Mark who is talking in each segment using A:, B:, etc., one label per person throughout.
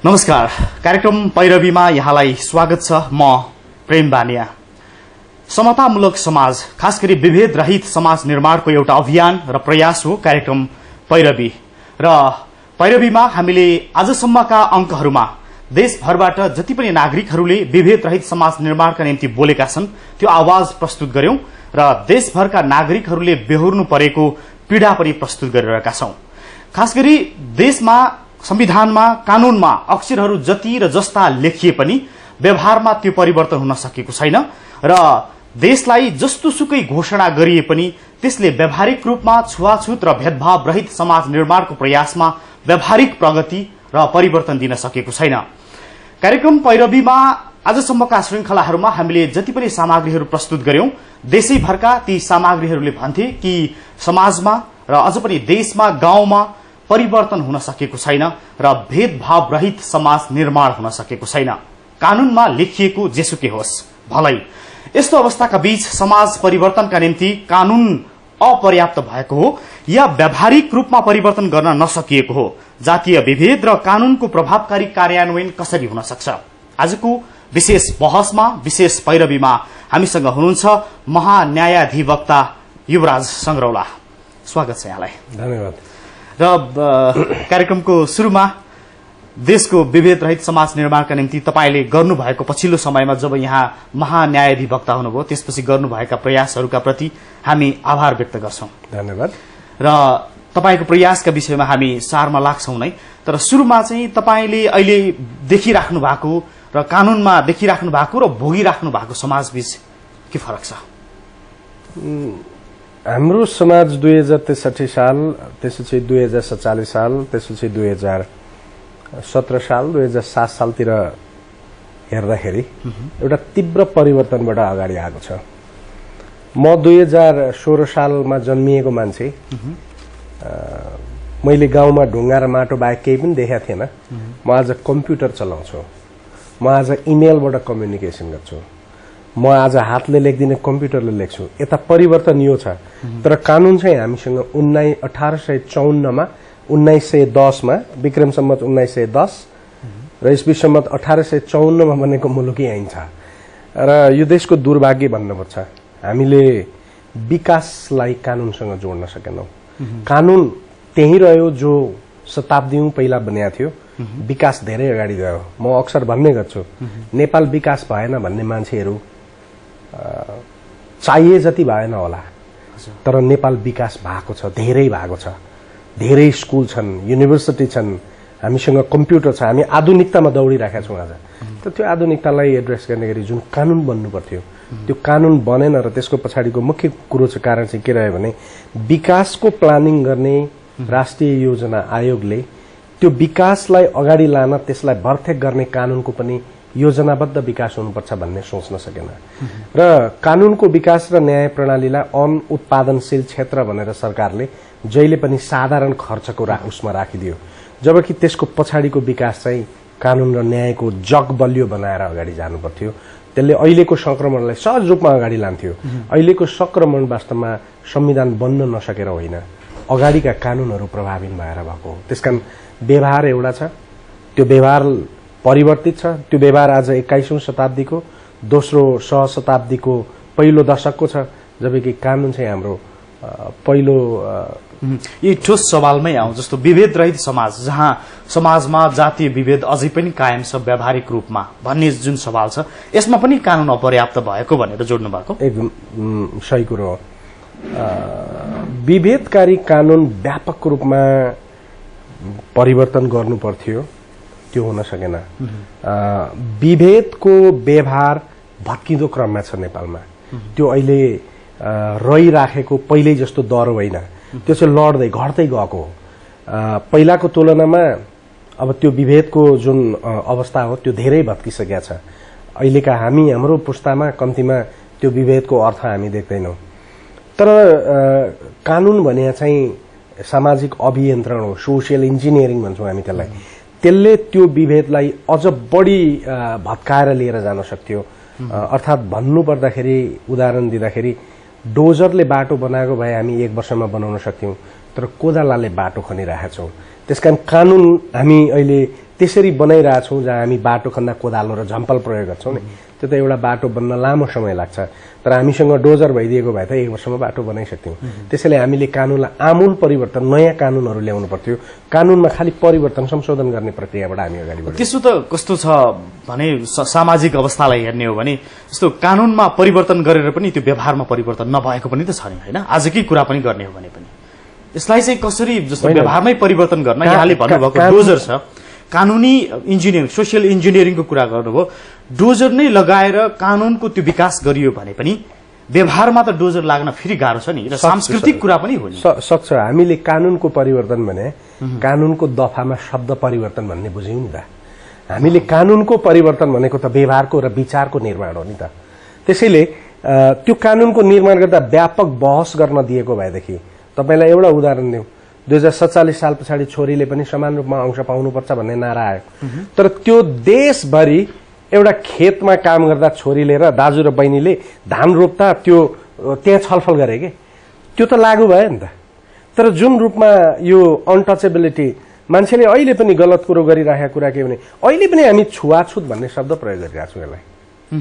A: नमस्कार, कार्यक्रम पैरवीमा यहाँलाई स्वागत छ। म प्रेम बानिया। समतामूलक समाज, खास गरी विभेद रहित समाज निर्माणको एउटा अभियान र प्रयास हो कार्यक्रम पैरवी। र पैरवीमा हामीले आजसम्मका अंकहरूमा देशभरबाट जति पनि नागरिकहरूले विभेद रहित समाज निर्माणका निम्ति बोलेका छन् त्यो आवाज प्रस्तुत गर्यौं र देशभरका नागरिकहरूले बेहोर्नु परेको पीड़ा पनि प्रस्तुत गरिरहेका छौं। खास गरी देशमा संविधानमा, कानूनमा अक्षरहरू जति र जस्ता लेखिए पनि व्यवहारमा त्यो परिवर्तन हुन सकेको छैन र देशलाई जस्तोसुकै घोषणा गरिए पनि त्यसले व्यावहारिक रूपमा छुवाछुत र भेदभाव रहित समाज निर्माणको प्रयासमा व्यावहारिक प्रगति र परिवर्तन दिन सकेको छैन। कार्यक्रम पैरवीमा आजसम्मका श्रृंखलाहरूमा हामीले जति पनि सामग्रीहरू प्रस्तुत गर्यौं, देशैभरका ती सामग्रीहरूले भन्थे कि समाजमा र अझ पनि देशमा, गाउँमा परिवर्तन हुन सकेको छैन र भेदभाव रहित समाज निर्माण हुन सकेको छैन। कानूनमा लेखिएको जेसुकै होस् भलै। यस्तो अवस्थाका बीच समाज परिवर्तनका निम्ति कानून अपर्याप्त भएको हो या व्यावहारिक रूपमा परिवर्तन गर्न नसकिएको हो। जातीय विभेद र कानूनको प्रभावकारी कार्यान्वयन कसरी हुन सक्छ? आजको विशेष बहसमा, विशेष पैरवीमा हामीसँग हुनुहुन्छ महान्यायाधिवक्ता युवराज संग्रौला। स्वागत छ यहाँलाई।
B: धन्यवाद।
A: र कार्यक्रमको सुरुमा देशको विभेद रहित समाज निर्माणका निम्ति तपाईले गर्नुभएको पछिल्लो समयमा जब यहाँ महान्यायाधिवक्ता हुनुभयो त्यसपछि गर्नुभएका प्रयासहरूका प्रति हामी आभार व्यक्त गर्छौं।
B: धन्यवाद।
A: र तपाईको प्रयासका विषयमा हामी सारमा लाग्छौं नै, तर सुरुमा चाहिँ तपाईले अहिले देखिराख्नु भएको र कानूनमा देखिराख्नु भएको र भोगिराख्नु भएको समाजबीच के फरक छ?
B: हाम्रो समाज 2063 साल, त्यसपछि 2047 साल, त्यसपछि 2017 साल, 2007 सालतिर हेर्दाखेरि एउटा तीव्र परिवर्तनबाट अगाडि आएको छ। म 2016 सालमा जन्मिएको मान्छे, मैले गाउँमा ढुङ्गा र माटो बाहेक केही पनि देखेको थिएन। म आज कम्प्युटर चलाउँछु, म आज इमेलबाट कम्युनिकेसन गर्छु, म आज हातले लेख्दिनँ, कम्प्युटरले लेख्छु। यता परिवर्तन यो छ। तर कानून चाहिँ हामीसँग 1854 मा 1910 मा विक्रम सम्वत 1910 र ईस्वी सम्वत 1854 मा बनेको मुलुकी ऐन छ। र यो देशको दुर्भाग्य भन्नुपर्छ, हामीले विकासलाई कानूनसँग जोड्न सकेनौं। कानून त्यही रह्यो जो शताब्दीौं पहिला बनिएको थियो। विकास धेरै अगाडि गयो। म अक्सर भन्ने गर्छु, नेपाल विकास भएन भन्ने मान्छेहरू चाहिए जति भएन होला, तर नेपाल विकास भएको छ, धेरै भएको छ। धेरै स्कुल छन्, युनिभर्सिटी छन्, हामीसँग कम्प्युटर छ, हामी आधुनिकतामा दौडिरहेका छौं आज। तर त्यो आधुनिकतालाई एड्रेस गर्ने गरी जुन कानून बन्नु पर्थ्यो त्यो कानून बनेन र त्यसको पछाडिको मुख्य कुरो चाहिँ कारण चाहिँ के रह्यो भने विकासको प्लानिङ गर्ने राष्ट्रिय योजना आयोगले त्यो विकासलाई अगाडि लान, त्यसलाई भरथेक गर्ने कानूनको पनि योजनाबद्ध विकास हुनुपर्छ भन्ने सोच्न सकेन। र कानूनको विकास र न्याय प्रणालीलाई अनुत्पादनशील क्षेत्र भनेर सरकारले जहिले पनि साधारण खर्चको उसमा राखिदियो, जबकि त्यसको पछाडिको विकास चाहिँ कानून र न्यायको जग बलियो बनाएर अगाडि जानु पर्थ्यो। त्यसले अहिलेको संक्रमणलाई सहज रूपमा अगाडि लान्थ्यो। अहिलेको संक्रमण वास्तवमा संविधान बन्न नसकेर होइन, अगाडिका कानूनहरू प्रभावित भएर भएको हो। त्यसकारण व्यवहार एउटा छ, त्यो व्यवहार परिवर्तित छ। त्यो व्यवहार आज 21औं शताब्दीको दोस्रो सहशताब्दीको पहिलो दशकको छ, जबकि कानून चाहिँ हाम्रो पहिलो।
A: यी ठोस सवालमै आउँ, जस्तो विभेद रहित समाज जहाँ समाजमा जातीय विभेद अझै पनि कायम छ व्यावहारिक रूपमा भन्ने जुन सवाल छ, यसमा पनि कानून अपर्याप्त भएको भनेर जोड्नु भएको
B: एकदम सही कुरो हो। विभेदकारी कानून व्यापक रूपमा परिवर्तन गर्नु पर्थ्यो, त्यो हुन सकेन। विभेदको व्यवहार भत्किँदो क्रममा छ नेपालमा। त्यो अहिले रहिराखेको पहिल्यै जस्तो दर होइन, त्यो चाहिँ लड्दै घट्दै गएको। पहिलाको तुलनामा अब त्यो विभेदको जुन अवस्था हो त्यो धेरै भत्किसकेको छ। अहिलेका हाम्रो पुस्तामा कम्तीमा त्यो विभेदको अर्थ हामी देख्दैनौं। तर कानून भने चाहिँ सामाजिक अभियन्त्रण हो, सोसियल इन्जिनियरिङ भन्छौँ हामी त्यसलाई। त्यसले त्यो विभेदलाई अझ बढी भत्काएर लिएर जान सक्थ्यो। अर्थात् भन्नुपर्दाखेरि, उदाहरण दिँदाखेरि, डोजरले बाटो बनाएको भए हामी 1 वर्षमा बनाउन सक्थ्यौं, तर कोदालाले बाटो खनिरहेका छौं। त्यसकारण कानून हामी अहिले त्यसरी बनाइरहेछौँ जहाँ हामी बाटो खन्दा कोदालो र झम्पल प्रयोग गर्छौं नि, त्यो त एउटा बाटो बन्न लामो समय लाग्छ। तर हामीसँग डोजर भइदिएको भए त 1 वर्षमा बाटो बनाइसक्थ्यौं। त्यसैले हामीले कानूनलाई आमूल परिवर्तन, नयाँ कानूनहरू ल्याउनु पर्थ्यो। कानूनमा खालि परिवर्तन, संशोधन गर्ने प्रक्रियाबाट हामी अगाडि बढ्यौं।
A: त्यसो त कस्तो छ भने सामाजिक अवस्थालाई हेर्ने हो भने जस्तो कानूनमा परिवर्तन गरेर पनि त्यो व्यवहारमा परिवर्तन नभएको पनि त छ नि, हैन? आजकै कुरा पनि गर्ने हो भने पनि यसलाई चाहिँ कसरी जस्तो व्यवहारमै परिवर्तन गर्न यहाँले भन्नुभएको डोजर छ, कानूनी इन्जिनियरिङ, सोसियल इन्जिनियरिङको कुरा गर्नुभयो, डोजर नै लगाएर कानूनको त्यो विकास गरियो भने पनि व्यवहारमा त डोजर लाग्न फेरि गाह्रो छ नि, र सांस्कृतिक कुरा पनि हो नि।
B: सक्छ। हामीले कानूनको परिवर्तन भने कानूनको दफामा शब्द परिवर्तन भन्ने बुझ्यौं नि त। हामीले कानूनको परिवर्तन भनेको त व्यवहारको र विचारको निर्माण हो नि त। त्यसैले त्यो कानूनको निर्माण गर्दा व्यापक बहस गर्न दिएको भएदेखि, तपाईलाई एउटा उदाहरण दिउँ, 2047 साल पछाडि छोरीले पनि समान रूपमा अंश पाउनुपर्छ भन्ने नारा आयो, तर त्यो देशभरि एउटा खेतमा काम गर्दा छोरीले र दाजु र बहिनीले धान रोप्दा त्यो त्यहाँ छलफल गरे के, त्यो त लागू भयो नि त। तर जुन रूपमा यो अनटचेबिलिटी, मान्छेले अहिले पनि गलत कुरो गरिरहेको कुरा के भने अहिले पनि हामी छुवाछुत भन्ने शब्द प्रयोग गरिरहेको छौँ। यसलाई,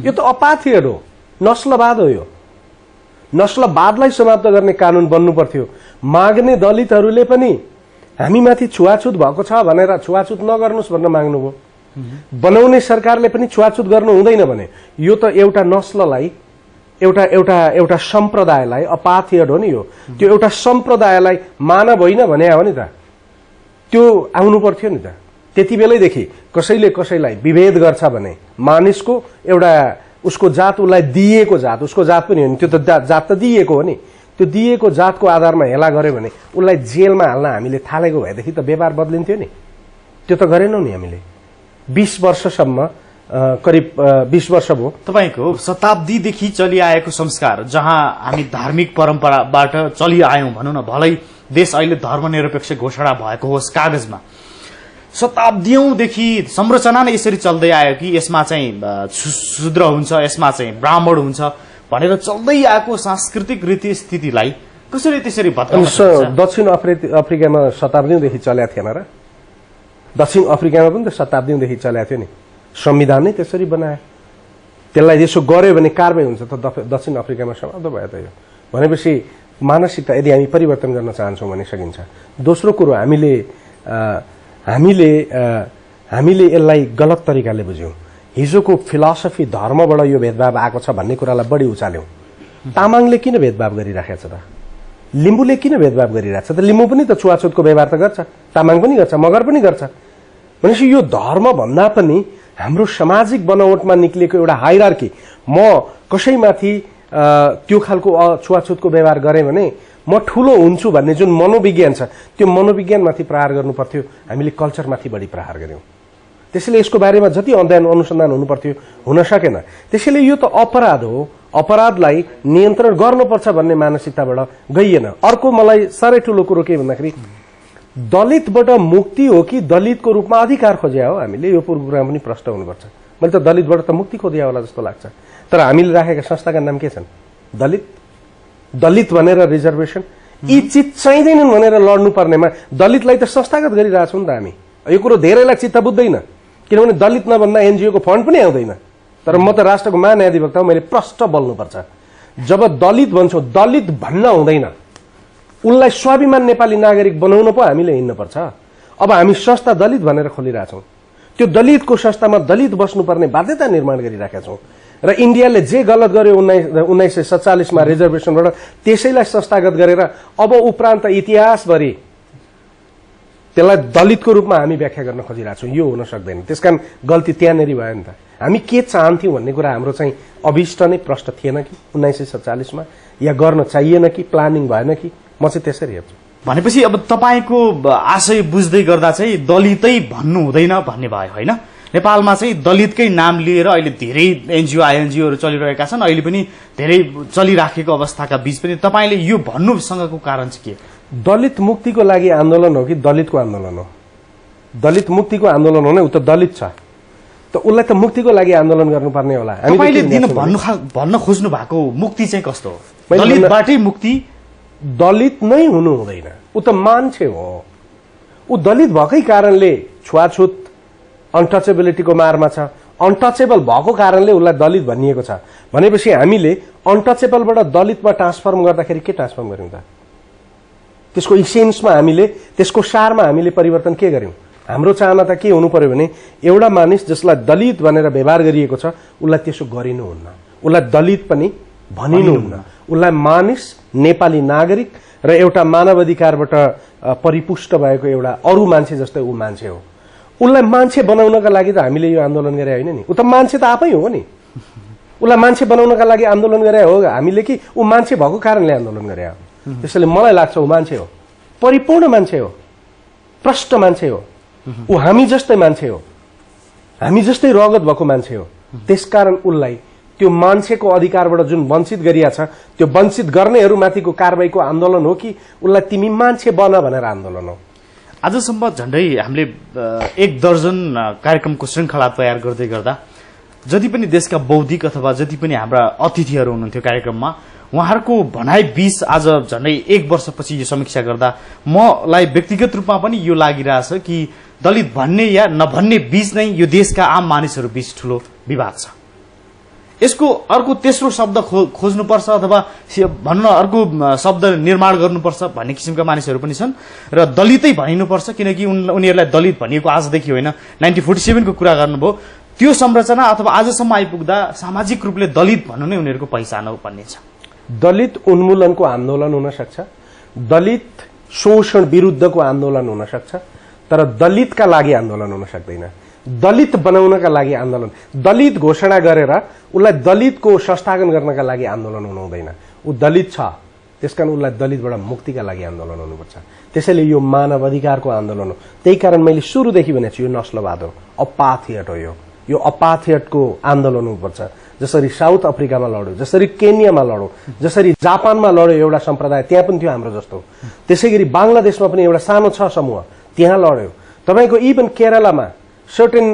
B: यो त अपाथियत हो, नस्लवाद हो। यो नस्लवादलाई समाप्त गर्ने कानून बन्नु पर्थ्यो। माग्ने दलितहरूले पनि हामीमाथि छुवाछुत भएको छ भनेर छुवाछुत नगर्नुस् भनेर माग्नुभयो। बनाउने सरकारले पनि छुवाछुत गर्नु हुँदैन भने यो त एउटा नस्ललाई, एउटा एउटा एउटा सम्प्रदायलाई, अपाथियत हो नि यो, त्यो एउटा सम्प्रदायलाई मानव होइन भने हो नि त, त्यो आउनु पर्थ्यो नि त। त्यति बेलैदेखि कसैले कसैलाई विभेद गर्छ भने मानिसको एउटा उसको जात, उसलाई दिएको जात, उसको जात पनि हो नि, त्यो त जात त दिएको हो नि, त्यो दिएको जातको आधारमा हेला गर्यो भने उसलाई जेलमा हाल्न हामीले थालेको भएदेखि त व्यवहार बदलिन्थ्यो नि। त्यो त गरेनौं नि हामीले। 20 वर्षसम्म, करिब 20 वर्ष भयो।
A: तपाईको शताब्दीदेखि चलिआएको संस्कार, जहाँ हामी धार्मिक परम्पराबाट चलिआयौं भनौं न, भलै देश अहिले धर्मनिरपेक्ष घोषणा भएको होस् कागजमा, शताब्दीौंदेखि संरचना नै यसरी चल्दै आयो कि यसमा चाहिँ शूद्र हुन्छ, यसमा चाहिँ ब्राह्मण हुन्छ भनेर चल्दै आएको सांस्कृतिक रीति स्थितिलाई कसरी त्यसरी भत्काउन सक्छ?
B: दक्षिण अफ्रिकामा शताब्दीौंदेखि चलेको थिएन र? दक्षिण अफ्रिकामा पनि त शताब्दीौंदेखि चलेको थियो नि। संविधान नै त्यसरी बनायो। त्यसलाई यसो गर्यो भने कारबाही हुन्छ त दक्षिण अफ्रिकामा समाप्त भयो त यो। भनेपछि मानसिकता यदि हामी परिवर्तन गर्न चाहन्छौँ भने सकिन्छ। दोस्रो कुरो, हामीले यसलाई गलत तरिकाले बुझ्यौं। हिजोको फिलोसफी धर्मबाट यो भेदभाव आएको छ भन्ने कुरालाई बढी उचाल्यौं। तामाङले किन भेदभाव गरिराखेको छ त? लिम्बूले किन भेदभाव गरिरहेछ त? लिम्बू पनि त छुवाछुतको व्यवहार त गर्छ, तामाङ पनि गर्छ, मगर पनि गर्छ। भनेपछि यो धर्म भन्दा पनि हाम्रो सामाजिक बनावटमा निक्लेको एउटा हायरार्की, म कसैमाथि त्यो खालको छुवाछुतको व्यवहार गरेँ भने म ठूलो हुन्छु भन्ने जुन मनोविज्ञान छ, त्यो मनोविज्ञानमाथि प्रहार गर्नु पर्थ्यो। हामीले कल्चरमाथि बढी प्रहार गर्यौं। त्यसैले यसको बारेमा जति अध्ययन अनुसन्धान हुनु पर्थ्यो हुन सकेन। त्यसैले यो त अपराध हो, अपराधलाई नियन्त्रण गर्नुपर्छ भन्ने मानसिकताबाट गइएन। अर्को मलाई साह्रै ठूलो कुरो के भन्दाखेरि, दलितबाट मुक्ति हो कि दलितको रूपमा अधिकार खोज्या हो? हामीले यो प्रोग्राम पनि प्रश्न हुनुपर्छ। मैले त दलितबाट त मुक्ति खोज्या होला जस्तो लाग्छ। तर हामीले राखेका संस्थाका नाम के छन्? दलित भनेर रिजर्भेसन, यी चिज चाहिँदैनन् भनेर लड्नु पर्नेमा दलितलाई त संस्थागत गरिरहेछौँ नि त हामी। यो कुरो धेरैलाई चित्त बुझ्दैन, किनभने दलित नभन्दा एनजिओ को फन्ड पनि आउँदैन। तर म त राष्ट्रको महाधिवक्ता हो, मैले प्रष्ट बोल्नुपर्छ। जब दलित भन्छौँ, दलित भन्न हुँदैन, उनलाई स्वाभिमान नेपाली नागरिक बनाउन पो हामीले हिँड्नुपर्छ। अब हामी संस्था दलित भनेर खोलिरहेछौँ, त्यो दलितको संस्थामा दलित बस्नुपर्ने बाध्यता निर्माण गरिरहेका छौँ। र इन्डियाले जे गलत गर्यो 1947 मा रिजर्भेसनबाट, त्यसैलाई संस्थागत गरेर अब उपरान्त इतिहासभरि त्यसलाई दलितको रूपमा हामी व्याख्या गर्न खोजिरहेछौँ। यो हुन सक्दैन। त्यसकारण गल्ती त्यहाँनेरि भयो नि त। हामी के चाहन्थ्यौँ भन्ने कुरा हाम्रो चाहिँ अभिष्ट नै प्रश्न थिएन कि 1947 मा, या गर्न चाहिएन कि, प्लानिङ भएन कि? म चाहिँ त्यसरी हेर्छु।
A: भनेपछि अब तपाईको आशय बुझ्दै गर्दा चाहिँ दलितै भन्नु हुँदैन भन्ने भयो, हैन? नेपालमा चाहिँ दलितकै नाम लिएर अहिले धेरै एनजिओ आइएनजिओहरू चलिरहेका छन्, अहिले पनि धेरै चलिराखेको अवस्थाका बीच पनि तपाईँले यो भन्नुसँगको कारण चाहिँ के?
B: दलित मुक्तिको लागि आन्दोलन हो कि दलितको आन्दोलन हो? दलित मुक्तिको आन्दोलन हो नि, ऊ त दलित छ, त उसलाई त मुक्तिको लागि आन्दोलन गर्नुपर्ने होला।
A: तपाईँले भन्न खोज्नु भएको मुक्ति चाहिँ कस्तो हो? दलितबाटै मुक्ति?
B: दलित नै हुनु हुँदैन, ऊ त मान्छे हो। ऊ दलित भएकै कारणले छुवाछुत अनटचेबिलिटीको मारमा छ, अनटचेबल भएको कारणले उसलाई दलित भनिएको छ भनेपछि हामीले अनटचेबलबाट दलितमा ट्रान्सफर्म गर्दाखेरि के ट्रान्सफर्म गर्यौं त? त्यसको इसेन्समा हामीले, त्यसको सारमा हामीले परिवर्तन के गर्यौं? हाम्रो चाहना त के हुनु पर्यो भने एउटा मानिस जसलाई दलित भनेर व्यवहार गरिएको छ उसलाई त्यसो गरिनुहुन्न, उसलाई दलित पनि भनिनुहुन्न, उसलाई मानिस, नेपाली नागरिक र एउटा मानवाधिकारबाट परिपुष्ट भएको एउटा अरू मान्छे जस्तै ऊ मान्छे हो। उसलाई मान्छे बनाउनका लागि त हामीले यो आन्दोलन गरे होइन नि, ऊ त मान्छे त आफै हो नि। उसलाई मान्छे बनाउनका लागि आन्दोलन गरे हो हामीले कि ऊ मान्छे भएको कारणले आन्दोलन गरे हो? त्यसैले मलाई लाग्छ ऊ मान्छे हो, परिपूर्ण मान्छे हो, प्रष्ट मान्छे हो, ऊ हामी जस्तै मान्छे हो, हामी जस्तै रगत भएको मान्छे हो। त्यसकारण उसलाई त्यो मान्छेको अधिकारबाट जुन वञ्चित गरिया छ त्यो वञ्चित गर्नेहरूमाथिको कारबाहीको आन्दोलन हो कि उसलाई तिमी मान्छे बन भनेर आन्दोलन हो?
A: आजसम्म झण्डै हामीले 1 दर्जन कार्यक्रमको श्रृङ्खला तयार गर्दै गर्दा जति पनि देशका बौद्धिक अथवा जति पनि हाम्रा अतिथिहरू हुनुहुन्थ्यो कार्यक्रममा, उहाँहरूको भनाइ बीच आज झण्डै 1 वर्षपछि यो समीक्षा गर्दा मलाई व्यक्तिगत रूपमा पनि यो लागिरहेछ कि दलित भन्ने या नभन्ने बीच नै यो देशका आम मानिसहरू बीच ठूलो विवाद छ। यसको अर्को तेस्रो शब्द खोज्नुपर्छ अथवा भन्न अर्को शब्द निर्माण गर्नुपर्छ भन्ने किसिमका मानिसहरू पनि छन् र दलितै भनिनुपर्छ, किनकि उनीहरूलाई दलित भनिएको आजदेखि होइन, 1947 को कुरा गर्नुभयो। त्यो संरचना अथवा आजसम्म आइपुग्दा सामाजिक रूपले दलित भन्नु नै उनीहरूको पहिचान हो भन्ने छ।
B: दलित उन्मूलनको आन्दोलन हुन सक्छ, दलित शोषण विरुद्धको आन्दोलन हुन सक्छ, तर दलितका लागि आन्दोलन हुन सक्दैन। दलित बनाउनका लागि आन्दोलन, दलित घोषणा गरेर उसलाई दलितको संस्थापन गर्नका लागि आन्दोलन हुनु हुँदैन। ऊ दलित छ, त्यसकारण उसलाई दलितबाट मुक्तिका लागि आन्दोलन हुनुपर्छ। त्यसैले यो मानव अधिकारको आन्दोलन हो। त्यही कारण मैले सुरुदेखि भनेको छु यो नस्लवाद हो, अपाथियट हो। यो अपाथियटको आन्दोलन हुनुपर्छ। जसरी साउथ अफ्रिकामा लड्यो, जसरी केन्यामा लड्यो, जसरी जापानमा लड्यो एउटा सम्प्रदाय, त्यहाँ पनि थियो हाम्रो जस्तो। त्यसैगरी बङ्गलादेशमा पनि एउटा सानो छ समूह, त्यहाँ लड्यो। तपाईको इभन केरलामा सर्टेन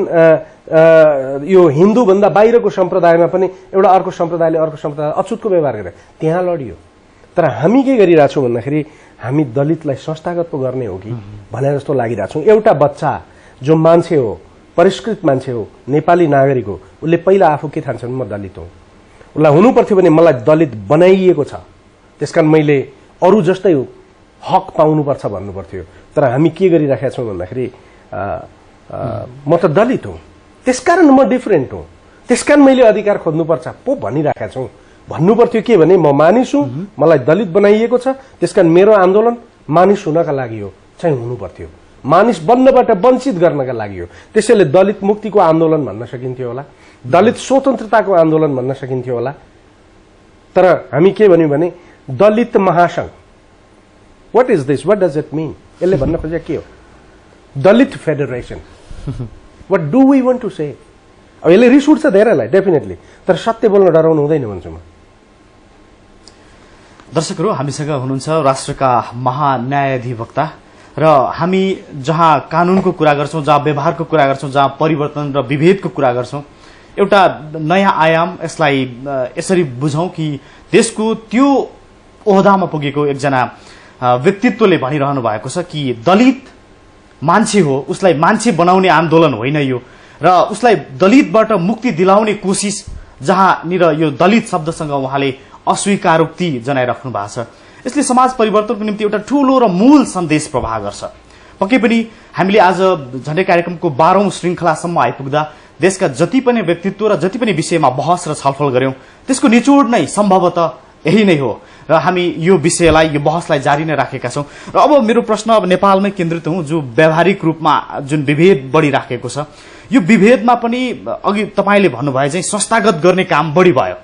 B: यो हिन्दू भन्दा बाहिरको सम्प्रदायमा पनि एउटा अर्को सम्प्रदायले अर्को सम्प्रदाय अछुतको व्यवहार गरे, त्यहाँ लडियो। तर हामी के गरिरहेछौँ भन्दाखेरि हामी दलितलाई संस्थागत पो गर्ने हो कि भने जस्तो लागिरहेछौँ। एउटा बच्चा जो मान्छे हो, परिष्कृत मान्छे हो, नेपाली नागरिक हो, उसले पहिला आफू के ठान्छन्? म दलित हुँ। उसलाई हुनु पर्थ्यो भने मलाई दलित बनाइएको छ, त्यसकारण मैले अरू जस्तै हक पाउनुपर्छ भन्नु पर्थ्यो। तर हामी के गरिराखेका छौँ भन्दाखेरि म त दलित हुँ, त्यसकारण म डिफरेन्ट हुँ, त्यसकारण मैले अधिकार खोज्नुपर्छ पो भनिराखेका छौँ। भन्नु पर्थ्यो के भने म मानिस हुँ, मलाई दलित बनाइएको छ, त्यसकारण मेरो आन्दोलन मानिस हुनका लागि हो चाहिँ हुनु पर्थ्यो, मानिस बन्नबाट वञ्चित गर्नका लागि हो। त्यसैले दलित मुक्तिको आन्दोलन भन्न सकिन्थ्यो होला, दलित स्वतन्त्रताको आन्दोलन भन्न सकिन्थ्यो होला। तर हामी के भन्यौँ भने Dalit Mahasangh, what is this, what does it mean? यसले भन्न खोजे के हो? Dalit federation, what do we want to say? अब यसले रिस उठ्छ धेरैलाई डेफिनेटली, तर सत्य बोल्न डराउनु हुँदैन भन्छु म।
A: दर्शकहरू, हामीसँग हुनुहुन्छ राष्ट्रका महान्यायाधिवक्ता र हामी जहाँ कानूनको कुरा गर्छौं, जहाँ व्यवहारको कुरा गर्छौं, जहाँ परिवर्तन र विभेदको कुरा गर्छौं, एउटा नयाँ आयाम यसलाई यसरी बुझौं कि देशको त्यो ओहदामा पुगेको एकजना व्यक्तित्वले भनिरहनु भएको छ कि दलित मान्छे हो, उसलाई मान्छे बनाउने आन्दोलन होइन यो, र उसलाई दलितबाट मुक्ति दिलाउने कोसिस, जहाँनिर यो दलित शब्दसँग उहाँले अस्वीकारोक्ति जनाइराख्नु भएको छ। यसले समाज परिवर्तनको निम्ति एउटा ठूलो र मूल सन्देश प्रवाह गर्छ। पक्कै पनि हामीले आज झण्डै कार्यक्रमको 12औं श्रृङ्खलासम्म आइपुग्दा देशका जति पनि व्यक्तित्व र जति पनि विषयमा बहस र छलफल गर्यौं, त्यसको निचोड नै सम्भवतः यही नै हो र हामी यो विषयलाई, यो बहसलाई जारी नै राखेका छौं। र अब मेरो प्रश्न अब नेपालमै केन्द्रित हुँ, जो व्यावहारिक रूपमा जुन विभेद बढिराखेको छ, यो विभेदमा पनि अघि तपाईले भन्नुभयो चाहिँ संस्थागत गर्ने काम बढी भयो।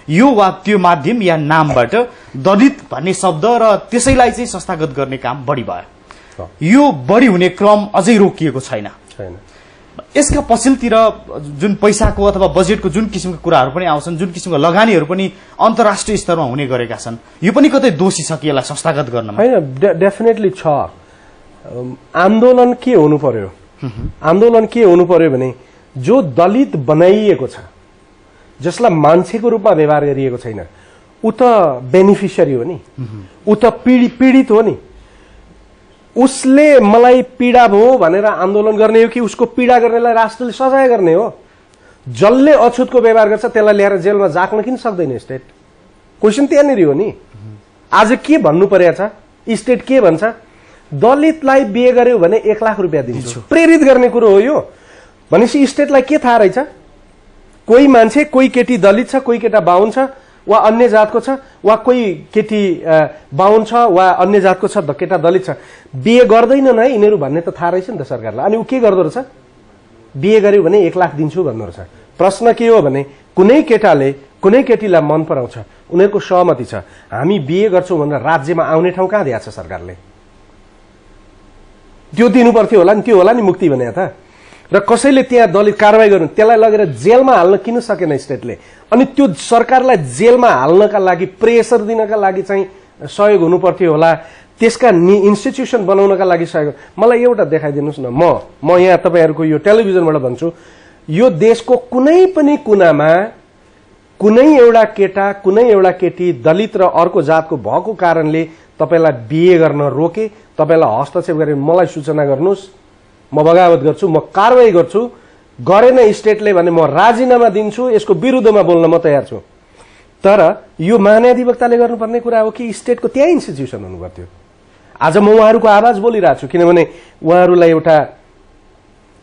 A: यो वा त्यो माध्यम या नामबाट दलित भन्ने शब्द र त्यसैलाई चाहिँ संस्थागत गर्ने काम बढी भयो। यो बढी हुने क्रम अझै रोकिएको छैन। यसका पछिल्तिर जुन पैसाको अथवा बजेटको जुन किसिमका कुराहरू पनि आउँछन्, जुन किसिमको लगानीहरू पनि अन्तर्राष्ट्रिय स्तरमा हुने गरेका छन्, यो पनि कतै दोषी छ कि यसलाई संस्थागत गर्नमा?
B: होइन, डेफिनेटली छ। आन्दोलन के हुनु पर्यो? आन्दोलन के हुनु पर्यो भने जो दलित बनाइएको छ, जसलाई मान्छेको रूपमा व्यवहार गरिएको छैन, ऊ त बेनिफिसियरी हो नि, ऊ त पीडित हो नि। उसले मलाई पीडा भयो भनेर आन्दोलन गर्ने हो कि उसको पीडा गर्नेलाई राष्ट्रले सजाय गर्ने हो? जसले अछुतको व्यवहार गर्छ त्यसलाई ल्याएर जेलमा जाक्न किन सक्दैन स्टेट? क्वेसन त्यहाँनिर हो नि। आज के भन्नु परेको छ? स्टेट के भन्छ? दलितलाई बिहे गर्यो भने 1 लाख रुपियाँ दिन्छु, प्रेरित गर्ने कुरो हो यो। भनेपछि स्टेटलाई के थाहा रहेछ? कोही मान्छे, कोही केटी दलित छ, कोही केटा बाहुन छ वा अन्य जातको छ, वा कोही केटी बाहुन छ वा अन्य जातको छ, केटा दलित छ, बिहे गर्दैनन् है यिनीहरू भन्ने त थाहा रहेछ नि त सरकारलाई। अनि ऊ के गर्दो रहेछ? बिहे गर्यो भने 1 लाख दिन्छु भन्दो रहेछ। प्रश्न के हो भने कुनै केटाले कुनै केटीलाई मन पराउँछ, उनीहरूको सहमति छ, हामी बिहे गर्छौँ भनेर राज्यमा आउने ठाउँ कहाँ दिएको छ सरकारले? त्यो दिनु पर्थ्यो होला नि, त्यो होला नि मुक्ति भने त। र कसैले त्यहाँ दलित कारवाही गर्नु, त्यसलाई लगेर जेलमा हाल्न किन सकेन स्टेटले? अनि त्यो सरकारलाई जेलमा हाल्नका लागि, प्रेसर दिनका लागि चाहिँ सहयोग हुनु पर्थ्यो होला, त्यसका इन्स्टिट्युसन बनाउनका लागि सहयोग। मलाई एउटा देखाइदिनुहोस् न, म यहाँ तपाईँहरूको यो टेलिभिजनबाट भन्छु, यो देशको कुनै पनि कुनामा कुनै एउटा केटा, कुनै एउटा केटी दलित र अर्को जातको भएको कारणले तपाईँलाई बिहे गर्न रोके, तपाईँलाई हस्तक्षेप गरे, मलाई सूचना गर्नुहोस्, म बगावत गर्छु, म कारवाही गर्छु। गरेन स्टेटले भने म राजीनामा दिन्छु, यसको विरुद्धमा बोल्न म तयार छु। तर यो महाधिवक्ताले गर्नुपर्ने कुरा हो कि स्टेटको त्यही इन्स्टिट्युसन हुनु पर्थ्यो। आज म उहाँहरूको आवाज बोलिरहेको छु, किनभने उहाँहरूलाई एउटा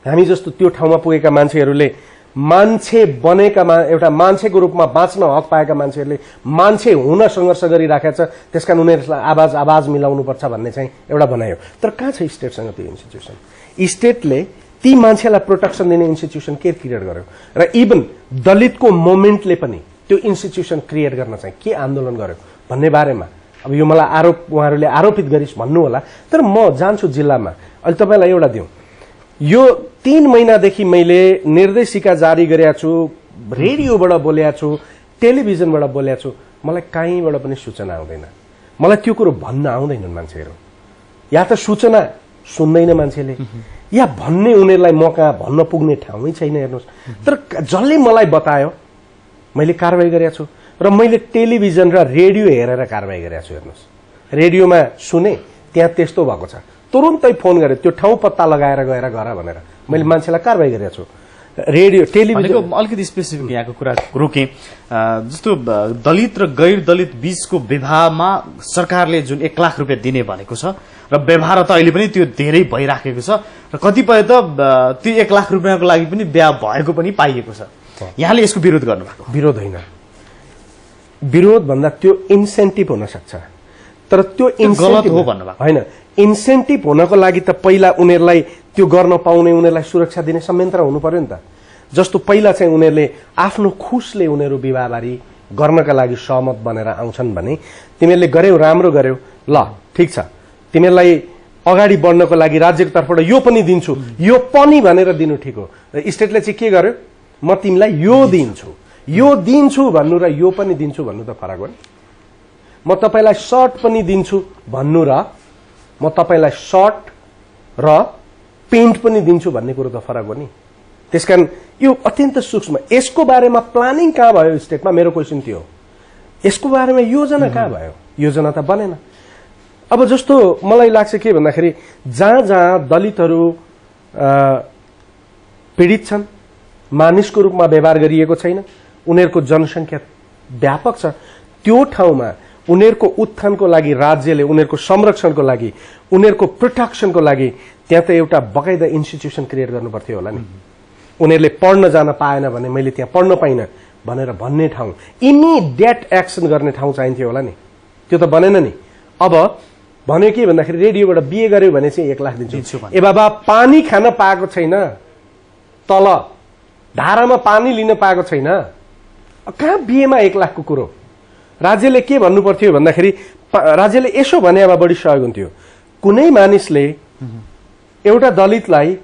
B: हामी जस्तो त्यो ठाउँमा पुगेका मान्छेहरूले, मान्छे बनेका एउटा मान्छेको रूपमा बाँच्न हक पाएका मान्छेहरूले मान्छे हुन सङ्घर्ष गरिराखेको छ, त्यसकारण उनीहरूलाई आवाज मिलाउनुपर्छ भन्ने चाहिँ एउटा भनाइ हो। तर कहाँ छ स्टेटसँग त्यो इन्स्टिट्युसन? स्टेटले ती मान्छेलाई प्रोटेक्सन दिने इन्स्टिट्युसन के क्रिएट गर्यो? र इभन दलितको मोमेन्टले पनि त्यो इन्स्टिट्युसन क्रिएट गर्न चाहिँ के आन्दोलन गर्यो भन्ने बारेमा अब यो मलाई उहाँहरूले आरोपित गरिस् भन्नु होला, तर म जान्छु जिल्लामा। अहिले तपाईँलाई एउटा दिउँ, यो 3 महिनादेखि मैले निर्देशिका जारी गरेका छु, रेडियोबाट बोलेको छु, टेलिभिजनबाट बोलेको छु, मलाई कहीँबाट पनि सूचना आउँदैन। मलाई त्यो कुरो भन्न आउँदैनन् मान्छेहरू, या त सूचना सुन्दैन मान्छेले, या भन्ने उनीहरूलाई मौका भन्न पुग्ने ठाउँै छैन। हेर्नुहोस्, तर जसले मलाई बतायो मैले कारवाही गरेको छु, र मैले टेलिभिजन र रेडियो हेरेर कारवाही गरेको छु। हेर्नुहोस्, रेडियोमा सुने त्यहाँ त्यस्तो भएको छ, तुरुन्तै फोन गरेँ, त्यो ठाउँ पत्ता लगाएर गएर गर भनेर मैले मान्छेलाई कारवाही गरेको छु। रेडियो टेलिभिजन
A: अलिकति स्पेसिफिक यहाँको कुरा रोकेँ, जस्तो दलित र गैर दलित बीचको विवाहमा सरकारले जुन 1 लाख रुपियाँ दिने भनेको छ, र व्यवहार त अहिले पनि त्यो धेरै भइराखेको छ, र कतिपय त त्यो 1 लाख रुपियाँको लागि पनि बिहा भएको पनि पाइएको छ। यहाँले यसको विरोध गर्नुभएको?
B: विरोध होइन, विरोध भन्दा त्यो इन्सेन्टिभ हुन सक्छ, तर त्यो
A: गलत हो भन्नुभएको
B: होइन। इन्सेन्टिभ हुनको लागि त पहिला उनीहरूलाई त्यो गर्न पाउने, उनीहरूलाई सुरक्षा दिने संयन्त्र हुनु पर्यो नि त। जस्तो पहिला चाहिँ उनीहरूले आफ्नो खुसले उनीहरू विवाहबारी गर्नका लागि सहमत बनेर आउँछन् भने तिमीहरूले गर्यौ, राम्रो गर्यौ, ल ठिक छ, तिमीहरूलाई अगाडि बढ्नको लागि राज्यको तर्फबाट यो पनि दिन्छु, यो पनि भनेर दिनु ठिक हो। र स्टेटले चाहिँ के गर्यो? म तिमीलाई यो दिन्छु भन्नु र यो पनि दिन्छु भन्नु त फरक हो नि। म तपाईँलाई सर्ट पनि दिन्छु भन्नु र म तपाईँलाई सर्ट र पेन्ट पनि दिन्छु भन्ने कुरो त फरक हो नि। त्यसकारण यो अत्यन्त सूक्ष्म, यसको बारेमा प्लानिङ कहाँ भयो स्टेटमा? मेरो क्वेसन थियो, यसको बारेमा योजना कहाँ भयो? योजना त बनेन। अब जस्तो मलाई लाग्छ के भन्दाखेरि, जहाँ दलितहरू पीडित छन्, मानिसको रूपमा व्यवहार गरिएको छैन, उनीहरूको जनसङ्ख्या व्यापक छ, त्यो ठाउँमा उनीहरूको उत्थानको लागि राज्यले उनीहरूको संरक्षणको लागि, उनीहरूको प्रोटेक्सनको लागि त्यहाँ त एउटा बकाइदा इन्स्टिट्युसन क्रिएट गर्नुपर्थ्यो होला नि। उनीहरूले पढ्न जान पाएन भने मैले त्यहाँ पढ्न पाइनँ भनेर भन्ने ठाउँ, इमिडिएट एक्सन गर्ने ठाउँ चाहिन्थ्यो होला नि। त्यो त बनेन नि। अब भन्यो के भन्दाखेरि, रेडियोबाट बिहे गर्यो भने चाहिँ 1 लाख दिन्छु। ए बाबा, पानी खान पाएको छैन, तल धारामा पानी लिन पाएको छैन, कहाँ बिहेमा 1 लाखको कुरो? राज्यले के भन्नु पर्थ्यो भन्दाखेरि, राज्यले यसो भने अब बढी सहयोग हुन्थ्यो। कुनै मानिसले एउटा दलितलाई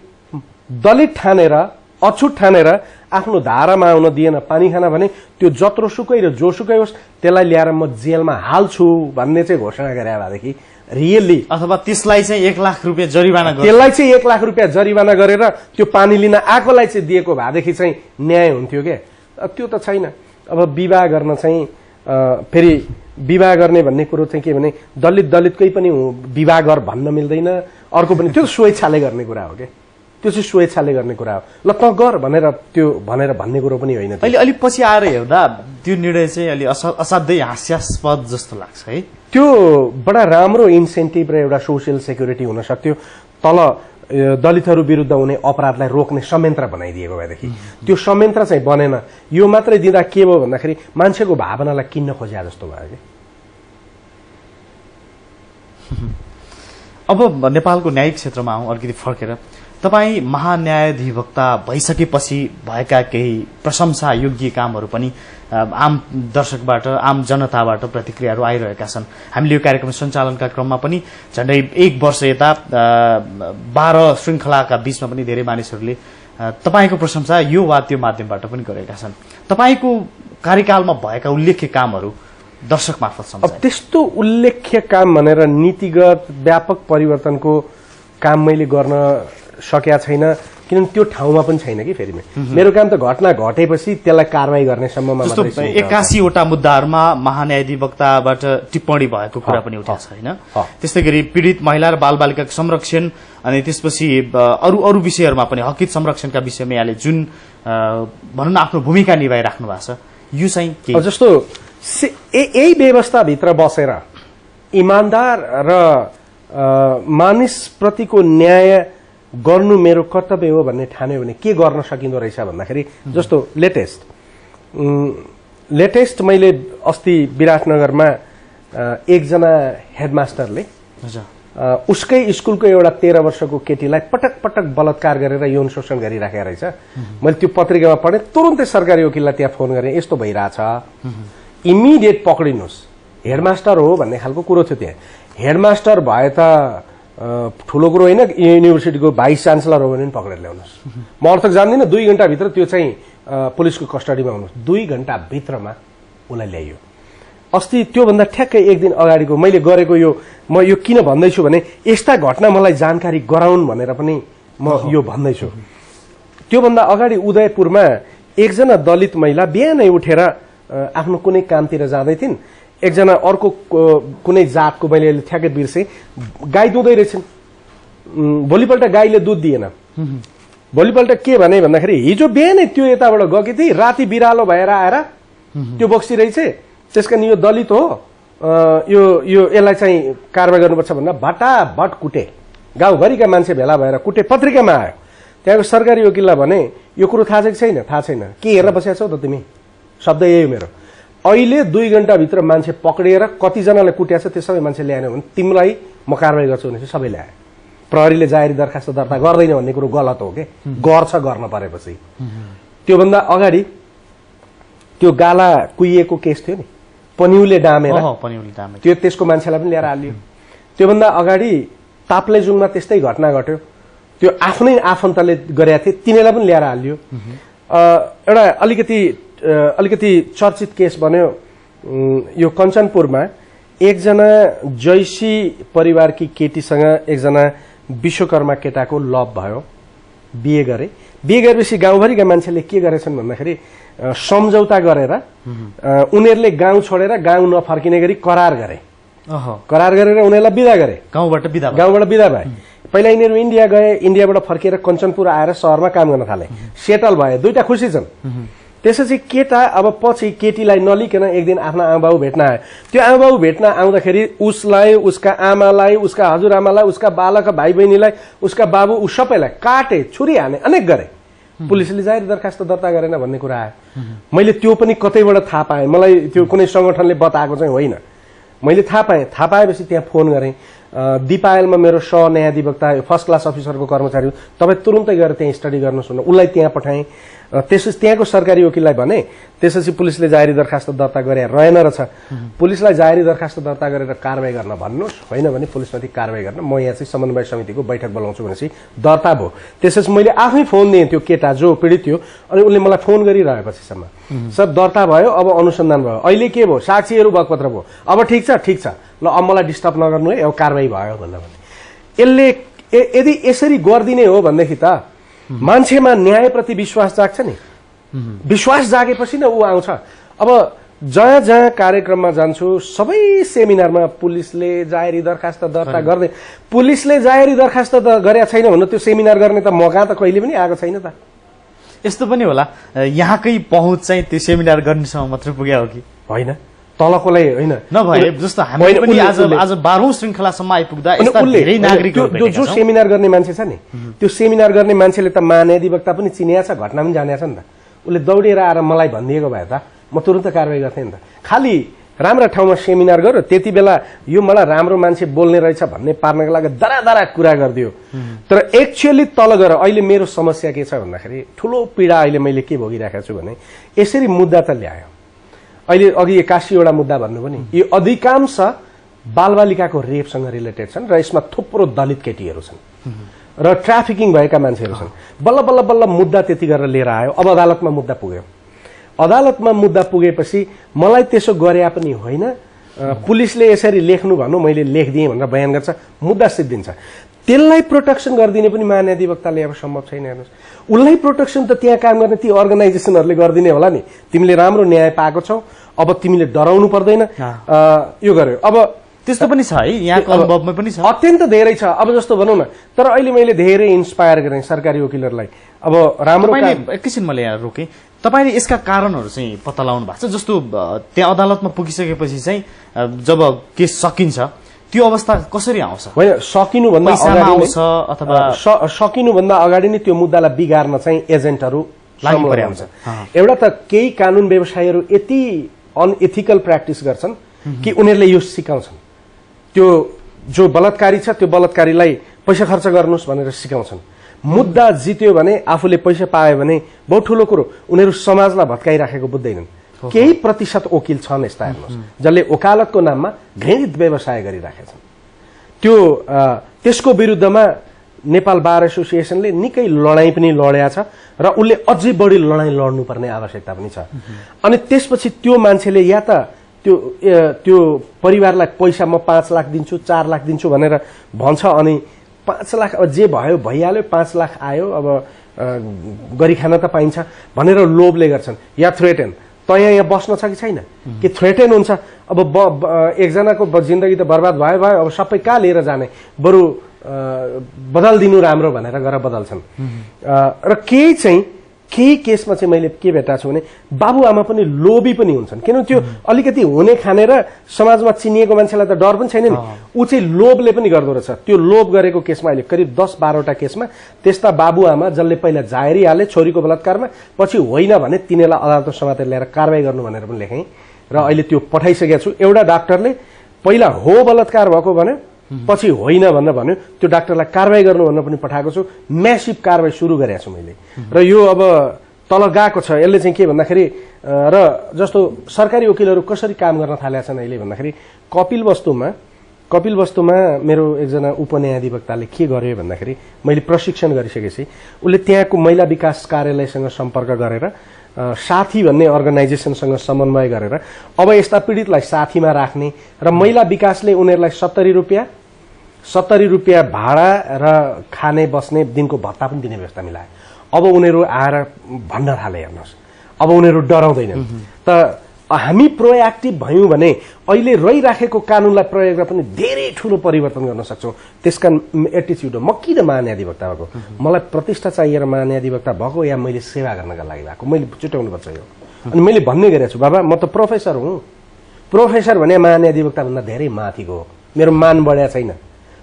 B: दलित ठानेर अछुट ठानेर आफ्नो धारामा आउन दिएन पानी खान भने त्यो जत्रो सुकै र जोसुकै होस् त्यसलाई ल्याएर म जेलमा हाल्छु भन्ने चाहिँ घोषणा गरे भएदेखि रियल्ली
A: अथवा त्यसलाई चाहिँ 1 लाख रुपियाँ जरिवाना गर्छ,
B: त्यसलाई चाहिँ 1 लाख रुपियाँ जरिवाना गरेर त्यो पानी लिन आएकोलाई चाहिँ दिएको भएदेखि चाहिँ न्याय हुन्थ्यो के। त्यो त छैन। अब विवाह गर्न चाहिँ फेरि विवाह गर्ने भन्ने कुरो चाहिँ के भने दलितकै पनि विवाह गर भन्न मिल्दैन, अर्को पनि त्यो स्वेच्छाले गर्ने कुरा हो के, त्यो चाहिँ स्वेच्छाले गर्ने कुरा हो। ल त गर भनेर त्यो भनेर भन्ने कुरो पनि होइन।
A: अहिले अलि पछि आएर हेर्दा त्यो निर्णय चाहिँ अलि असाध्यै हास्यास्पद जस्तो लाग्छ है।
B: त्यो बडा राम्रो इन्सेन्टिभ र एउटा सोसियल सेक्युरिटी हुन सक्थ्यो। तल दलितहरू विरुद्ध हुने अपराधलाई रोक्ने संयन्त्र बनाइदिएको भएदेखि त्यो संयन्त्र चाहिँ बनेन। यो मात्रै दिँदा के भयो भन्दाखेरि मान्छेको भावनालाई किन्न खोज्या जस्तो भयो कि।
A: अब नेपालको न्यायिक क्षेत्रमा आउँ अलिकति फर्केर। तपाईँ महान्यायाधिवक्ता भइसकेपछि भएका केही प्रशंसा योग्य कामहरू पनि आम दर्शकबाट आम जनताबाट प्रतिक्रियाहरू आइरहेका छन्। हामीले यो कार्यक्रम सञ्चालनका क्रममा पनि झण्डै 1 वर्ष यता 12 श्रृङ्खलाका बीचमा पनि धेरै मानिसहरूले तपाईँको प्रशंसा यो वा त्यो माध्यमबाट पनि गरेका छन्। तपाईँको कार्यकालमा भएका उल्लेख्य कामहरू दर्शक मार्फत सम्झाए।
B: अब त्यस्तो उल्लेख्य काम भनेर नीतिगत व्यापक परिवर्तनको काम मैले गर्न सकेका छैन, किनभने त्यो ठाउँमा पनि छैन कि। फेरि मेरो काम त घटना घटेपछि त्यसलाई कारवाही गर्ने सम्ममा मात्रै छ।
A: 81 वटा मुद्दाहरूमा महान्यायाधिवक्ताबाट टिप्पणी भएको कुरा पनि उठेको छ हैन। त्यस्तै गरी पीडित महिला र बालबालिकाको संरक्षण अनि त्यसपछि अरू विषयहरूमा पनि हकित संरक्षणका विषयमा यहाँले जुन भनौँ न आफ्नो भूमिका निभाइराख्नु भएको छ, यो चाहिँ के
B: जस्तो यही व्यवस्थाभित्र बसेर इमान्दार र मानिसप्रतिको न्याय गर्नु मेरो कर्तव्य हो भन्ने ठान्यो भने के गर्न सकिँदो रहेछ भन्दाखेरि जस्तो लेटेस्ट मैले अस्ति विराटनगरमा एकजना हेडमास्टरले उसकै स्कुलको एउटा 13 वर्षको केटीलाई पटक पटक बलात्कार गरेर यौन शोषण गरिराखेको रहेछ। मैले त्यो पत्रिकामा पढेँ, तुरुन्तै सरकारी वकिललाई त्यहाँ फोन गरेँ, यस्तो भइरहेछ, इमिडिएट पक्रिनुहोस्। हेडमास्टर हो भन्ने खालको कुरो थियो त्यहाँ। हेडमास्टर भए त ठुलो कुरो होइन, युनिभर्सिटीको भाइस चान्सलर हो भने पनि पक्रेर ल्याउनुहोस्। म अर्थक जान्दिनँ, 2 घण्टाभित्र त्यो चाहिँ पुलिसको कस्टडीमा आउनुहोस्। 2 घण्टाभित्रमा उसलाई ल्याइयो। अस्ति त्योभन्दा ठ्याक्कै 1 दिन अगाडिको मैले गरेको म यो किन भन्दैछु भने यस्ता घटना मलाई जानकारी गराउन् भनेर पनि म यो भन्दैछु। त्योभन्दा अगाडि उदयपुरमा एकजना दलित महिला बिहानै उठेर आफ्नो कुनै कामतिर जाँदै थिइन्। एकजना अर्को कुनै जातको मैले ठ्याक्कै बिर्सेँ, गाई दुहुँदै रहेछन्। भोलिपल्ट गाईले दुध दिएन। भोलिपल्ट के भने भन्दाखेरि हिजो बिहानै त्यो यताबाट गएकी थिए, राति बिरालो भएर आएर त्यो बक्सिरहेछ, त्यसकारण यो दलित हो, यसलाई चाहिँ कारवाही गर्नुपर्छ भनेर भटाभट कुटे। गाउँभरिका मान्छे भेला भएर कुटे, पत्रिकामा आयो। त्यहाँको सरकारी वकिललाई भने यो कुरो थाहा छ कि छैन? थाहा छैन। के हेरेर बसेका छौ त तिमी? शब्द यही हो मेरो। अहिले 2 घण्टाभित्र मान्छे पक्रिएर कतिजनाले कुट्या छ त्यो सबै मान्छे ल्याएन भने तिमीलाई म कारवाही गर्छु भनेपछि सबै ल्याए। प्रहरीले जाहेरी दरखास्त दर्ता गर्दैन भन्ने कुरो गलत हो के, गर्छ गर्न परेपछि। त्योभन्दा अगाडि त्यो गाला कुइएको केस थियो नि, पन्युले डामेर त्यो त्यसको मान्छेलाई पनि ल्याएर हालियो। त्योभन्दा अगाडि ताप्लेजुङमा त्यस्तै घटना घट्यो, त्यो आफ्नै आफन्तले गरेका थिए, तिनीलाई पनि ल्याएर हालियो। एउटा अलिकति चर्चित केस बन्यो यो कञ्चनपुरमा। एकजना जैसी परिवारकी केटीसँग एकजना विश्वकर्मा केटाको लभ भयो, बिहे गरे। बिहे गरेपछि गाउँभरिका मान्छेले के गरेछन् भन्दाखेरि सम्झौता गरेर उनीहरूले गाउँ छोडेर गाउँ नफर्किने गरी करार गरे। करार गरेर उनीहरूलाई बिदा गरे, गाउँबाट बिदा भए। पहिला यिनीहरू इन्डिया गए, इन्डियाबाट फर्किएर कञ्चनपुर आएर सहरमा काम गर्न थाले, सेटल भए, 2टा खुसी छन्। त्यसपछि केटा अब पछि केटीलाई नलिकन एक दिन आफ्ना आमाबाउ भेट्न आयो। त्यो आमाबाउ भेट्न आउँदाखेरि उसलाई, उसका आमालाई, उसका हजुरआमालाई, उसका बालक भाइ बहिनीलाई, उसका बाबु ऊ सबैलाई काटे, छुरी हाने, अनेक गरे। पुलिसले जाहेर दरखास्त दर्ता गरेन भन्ने कुरा आयो। मैले त्यो पनि कतैबाट थाहा पाएँ, मलाई त्यो कुनै संगठनले बताएको चाहिँ होइन, मैले थाहा पाएँ। थाहा पाएपछि त्यहाँ फोन गरेँ, दिपायलमा मेरो सहन्यायाधिवक्ता फर्स्ट क्लास अफिसरको कर्मचारी हो, तपाईँ तुरुन्तै गएर त्यहाँ स्टडी गर्नुहोस् न, उसलाई त्यहाँ पठाएँ। त्यसपछि त्यहाँको सरकारी वकिललाई भने, त्यसपछि पुलिसले जाहेरी दरखास्त दर्ता गरे रहेन रहेछ, पुलिसलाई जाहेरी दरखास्त दर्ता गरेर कारवाही गर्न भन्नुहोस्, होइन भने पुलिसमाथि कारवाही गर्न म यहाँ चाहिँ समन्वय समितिको बैठक बोलाउँछु भनेपछि दर्ता भयो। त्यसपछि मैले आफै फोन दिएँ त्यो केटा जो पीडित थियो, अनि उसले मलाई फोन गरिरहेपछिसम्म सर दर्ता भयो, अब अनुसन्धान भयो, अहिले के भयो, साक्षीहरू बगपत्र भयो, अब ठिक छ ल अब मलाई डिस्टर्ब नगर्नु है, अब कारवाही भयो भन्दा भने यसले यदि यसरी गरिदिने हो भनेदेखि त मान्छेमा न्यायप्रति विश्वास जाग्छ नि। विश्वास जागेपछि न ऊ आउँछ। अब जहाँ जहाँ कार्यक्रममा जान्छु सबै सेमिनारमा पुलिसले जाहेरी दरखास्त दर्ता गर्दै, पुलिसले जाहेरी दरखास्त गरेका छैन भन्नु त्यो सेमिनार गर्ने त मौका त कहिले पनि आएको छैन त।
A: यस्तो पनि होला यहाँकै पहुँच चाहिँ त्यो सेमिनार गर्नेसम्म मात्र पुग्यो हो कि होइन,
B: तलकोलाई होइन
A: नभए जस्तो हामी पनि आज 12औं श्रृंखलासम्म आइपुग्दा यस्ता धेरै नागरिकहरू
B: जो सेमिनार गर्ने मान्छे छ नि, त्यो सेमिनार गर्ने मान्छेले त महान्यायाधिवक्ता पनि चिनिया छ, घटना पनि जानेछ नि त। उसले दौडेर आएर मलाई भनिदिएको भए त म तुरुन्त कारवाही गर्थेँ नि त। खालि राम्रा ठाउँमा सेमिनार गर्यो, त्यति बेला यो मलाई राम्रो मान्छे बोल्ने रहेछ भन्ने पार्नको लागि दरादरा कुरा गरिदियो। तर एक्चुअली तल गएर अहिले मेरो समस्या के छ भन्दाखेरि ठुलो पीडा अहिले मैले के भोगिरहेको छु भने यसरी मुद्दा त ल्यायो। अहिले अघि 81वटा मुद्दा भन्नु पनि यो अधिकांश बालबालिकाको रेपसँग रिलेटेड छन् र यसमा थुप्रो दलित केटीहरू छन् र ट्राफिकिङ भएका मान्छेहरू छन्। बल्ल बल्ल बल्ल मुद्दा त्यति गरेर लिएर आयो। अब अदालतमा मुद्दा पुग्यो। अदालतमा मुद्दा पुगेपछि मलाई त्यसो गरे पनि होइन, पुलिसले यसरी लेख्नु भन्नु मैले लेखिदिएँ भनेर बयान गर्छ, मुद्दा सिद्धिन्छ। त्यसलाई प्रोटेक्सन गरिदिने पनि महान्यायाधिवक्ताले अब सम्भव छैन। हेर्नुहोस्, उसलाई प्रोटेक्सन त त्यहाँ काम गर्ने ती अर्गनाइजेसनहरूले गरिदिने होला नि। तिमीले राम्रो न्याय पाएको छौ, अब तिमीले डराउनु पर्दैन, यो गर्यो। अब
A: त्यस्तो पनि छ है, यहाँको अनुभवमा पनि छ,
B: अत्यन्त धेरै छ। अब जस्तो भनौँ न, तर अहिले मैले धेरै इन्स्पायर गरेँ सरकारी वकिलहरूलाई। अब राम्रो
A: एकैछिन मैले यहाँ रोकेँ, तपाईँले यसका कारणहरू चाहिँ पत्ता लगाउनु भएको छ। जस्तो त्यहाँ अदालतमा पुगिसकेपछि चाहिँ जब केस सकिन्छ त्यो अवस्था कसरी आउँछ?
B: होइन, सकिनुभन्दा अगाडि
A: आउँछ अथवा
B: सकिनुभन्दा अगाडि नै त्यो मुद्दालाई बिगार्न चाहिँ एजेन्टहरू
A: लागि परे हुन्छ।
B: एउटा त केही कानुन व्यवसायीहरू यति अनएथिकल प्र्याक्टिस गर्छन् कि उनीहरूले यो सिकाउँछन्। त्यो जो बलात्कारी छ त्यो बलात्कारीलाई पैसा खर्च गर्नुहोस् भनेर सिकाउँछन्। मुद्दा जित्यो भने आफूले पैसा पायो भने बहुत ठुलो कुरो, उनीहरू समाजलाई भत्काइराखेको बुझ्दैनन्। केही प्रतिशत वकिल छन् यस्ता, हेर्नुहोस्, जसले वकालतको नाममा घृणित व्यवसाय गरिराखेका छन्। त्यो त्यसको विरुद्धमा नेपाल बार एसोसिएसनले निकै लडाईँ पनि लडेको छ र उसले अझै बढी लडाईँ लड्नुपर्ने आवश्यकता पनि छ। अनि त्यसपछि त्यो मान्छेले या त त्यो परिवारलाई पैसा म 5 लाख दिन्छु, 4 लाख दिन्छु भनेर भन्छ, अनि 5 लाख अब जे भयो भइहाल्यो, 5 लाख आयो, अब गरी खान त पाइन्छ भनेर लोभले गर्छन्। या थ्रेटेन, त यहाँ बस्न छ कि छैन, कि थ्रेटेन हुन्छ। अब एकजनाको जिन्दगी त बर्बाद भयो, अब सबै कहाँ लिएर जाने, बरु बदलिदिनु राम्रो भनेर गएर बदल्छन्। र केही केसमा चाहिँ मैले के भेटाएको छु भने बाबुआमा पनि लोभी पनि हुन्छन्। किनभने त्यो अलिकति हुने खाने र समाजमा चिनिएको मान्छेलाई त डर पनि छैन नि, ऊ चाहिँ लोभले पनि गर्दो रहेछ। त्यो लोभ गरेको केसमा अहिले करिब 10-12वटा केसमा त्यस्ता बाबुआमा जसले पहिला जाहेरी हाले छोरीको बलात्कारमा, पछि होइन भने तिनीहरूलाई अदालतमा समातेर ल्याएर कारवाही गर्नु भनेर पनि लेखेँ र अहिले त्यो पठाइसकेको छु। एउटा डाक्टरले पहिला हो बलात्कार भएको भन्यो, पछि होइन भनेर भन्यो, त्यो डाक्टरलाई कारवाही गर्नु भनेर पनि पठाएको छु। म्यासिभ कारवाही सुरु गरेको छु मैले र यो अब तल गएको छ। यसले चाहिँ के भन्दाखेरि, र जस्तो सरकारी वकिलहरू कसरी काम गर्न थालेका छन् अहिले भन्दाखेरि, कपिल वस्तुमा मेरो एकजना उपन्यायाधिवक्ताले के गर्यो भन्दाखेरि, मैले प्रशिक्षण गरिसकेपछि उसले त्यहाँको महिला विकास कार्यालयसँग सम्पर्क गरेर साथी भन्ने अर्गनाइजेसनसँग समन्वय गरेर अब यस्ता पीडितलाई साथीमा राख्ने र महिला विकासले उनीहरूलाई 70 रुपियाँ भाडा र खाने बस्ने दिनको भत्ता पनि दिने व्यवस्था मिलायो। अब उनीहरू आएर भन्न थाले, हेर्नुहोस्, अब उनीहरू डराउँदैनन्। त हामी प्रोएक्टिभ भयौँ भने अहिले रहिराखेको कानुनलाई प्रयोग गरेर पनि धेरै ठुलो परिवर्तन गर्न सक्छौँ। त्यसका एटिच्युड हो, म किन महान्यायाधिवक्ता भएको, मलाई प्रतिष्ठा चाहिएर महान्यायाधिवक्ता भएको या मैले सेवा गर्नका लागि भएको, मैले छुट्याउनुपर्छ यो। अनि मैले भन्ने गरेको छु, बाबा म त प्रोफेसर हुँ, प्रोफेसर भने महान्यायाधिवक्ता भन्दा धेरै माथिको हो, मेरो मान बढ्या छैन।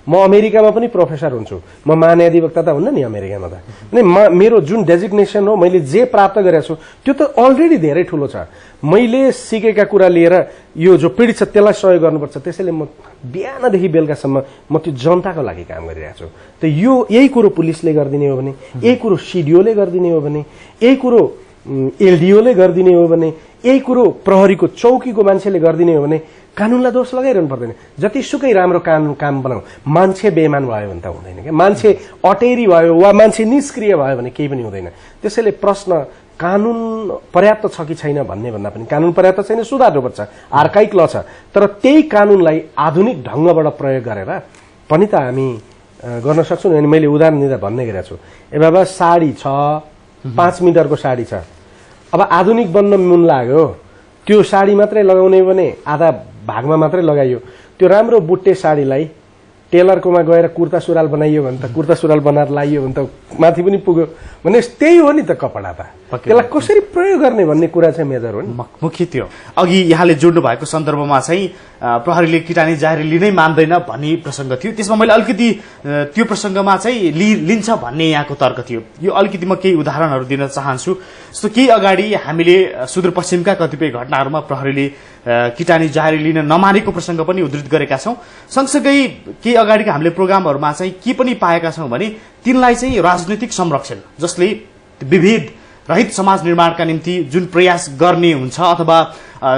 B: म अमेरिकामा पनि प्रोफेसर हुन्छु, म महाधिवक्ता त हुन्न नि अमेरिकामा त। अनि मेरो जुन डेजिग्नेसन हो, मैले जे प्राप्त गरेको छु त्यो त अलरेडी धेरै ठुलो छ। मैले सिकेका कुरा लिएर यो जो पीडित छ त्यसलाई सहयोग गर्नुपर्छ, त्यसैले म बिहानदेखि बेलुकासम्म म त्यो जनताको लागि काम गरिरहेको छु। त यही कुरो पुलिसले गरिदिने हो भने, यही कुरो सिडिओले गरिदिने हो भने, यही कुरो एलडिओले गरिदिने हो भने, यही कुरो प्रहरीको चौकीको मान्छेले गरिदिने हो भने कानुनलाई दोष लगाइरहनु पर्दैन। जतिसुकै राम्रो काम बनाऊ, मान्छे बेइमान भयो भने त हुँदैन क्या। मान्छे अटेरी भयो वा मान्छे निष्क्रिय भयो भने केही पनि हुँदैन। त्यसैले प्रश्न कानुन पर्याप्त छ कि छैन भन्ने भन्दा पनि कानुन पर्याप्त छैन, सुधार्नुपर्छ, आर्काइक ल छ। तर त्यही कानुनलाई आधुनिक ढङ्गबाट प्रयोग गरेर पनि त हामी गर्न सक्छौँ। अनि मैले उदाहरण दिँदा भन्ने गरेको छु, ए बाबा साडी छ, 5 मिटरको साडी छ, अब आधुनिक बन्न मन लाग्यो, त्यो साडी मात्रै लगाउने भने आधा भागमा मात्रै लगाइयो। त्यो राम्रो बुट्टे साडीलाई टेलरकोमा गएर कुर्ता सुरुवाल बनाइयो भने त, कुर्ता सुरुवाल बनाएर लाइयो भने त माथि पनि पुग्यो। भने त्यही हो नि त कपडा त, त्यसलाई कसरी प्रयोग गर्ने भन्ने कुरा चाहिँ मेजर हो नि,
A: मुख्य थियो। अघि यहाँले जोड्नु भएको सन्दर्भमा चाहिँ प्रहरीले किटानी जाहेरी लिनै मान्दैन भन्ने प्रसङ्ग थियो। त्यसमा मैले अलिकति त्यो प्रसङ्गमा चाहिँ लिन्छ भन्ने यहाँको तर्क थियो। यो अलिकति म केही उदाहरणहरू दिन चाहन्छु। जस्तो केही अगाडि हामीले सुदूरपश्चिमका कतिपय घटनाहरूमा प्रहरीले किटानी जाहेरी लिन नमानेको प्रसङ्ग पनि उद्धृत गरेका छौँ। सँगसँगै केही अगाडिका हामीले प्रोग्रामहरूमा चाहिँ के पनि पाएका छौँ भने तिनलाई चाहिँ राजनैतिक संरक्षण, जसले विभेद रहित समाज निर्माणका निम्ति जुन प्रयास गर्ने हुन्छ अथवा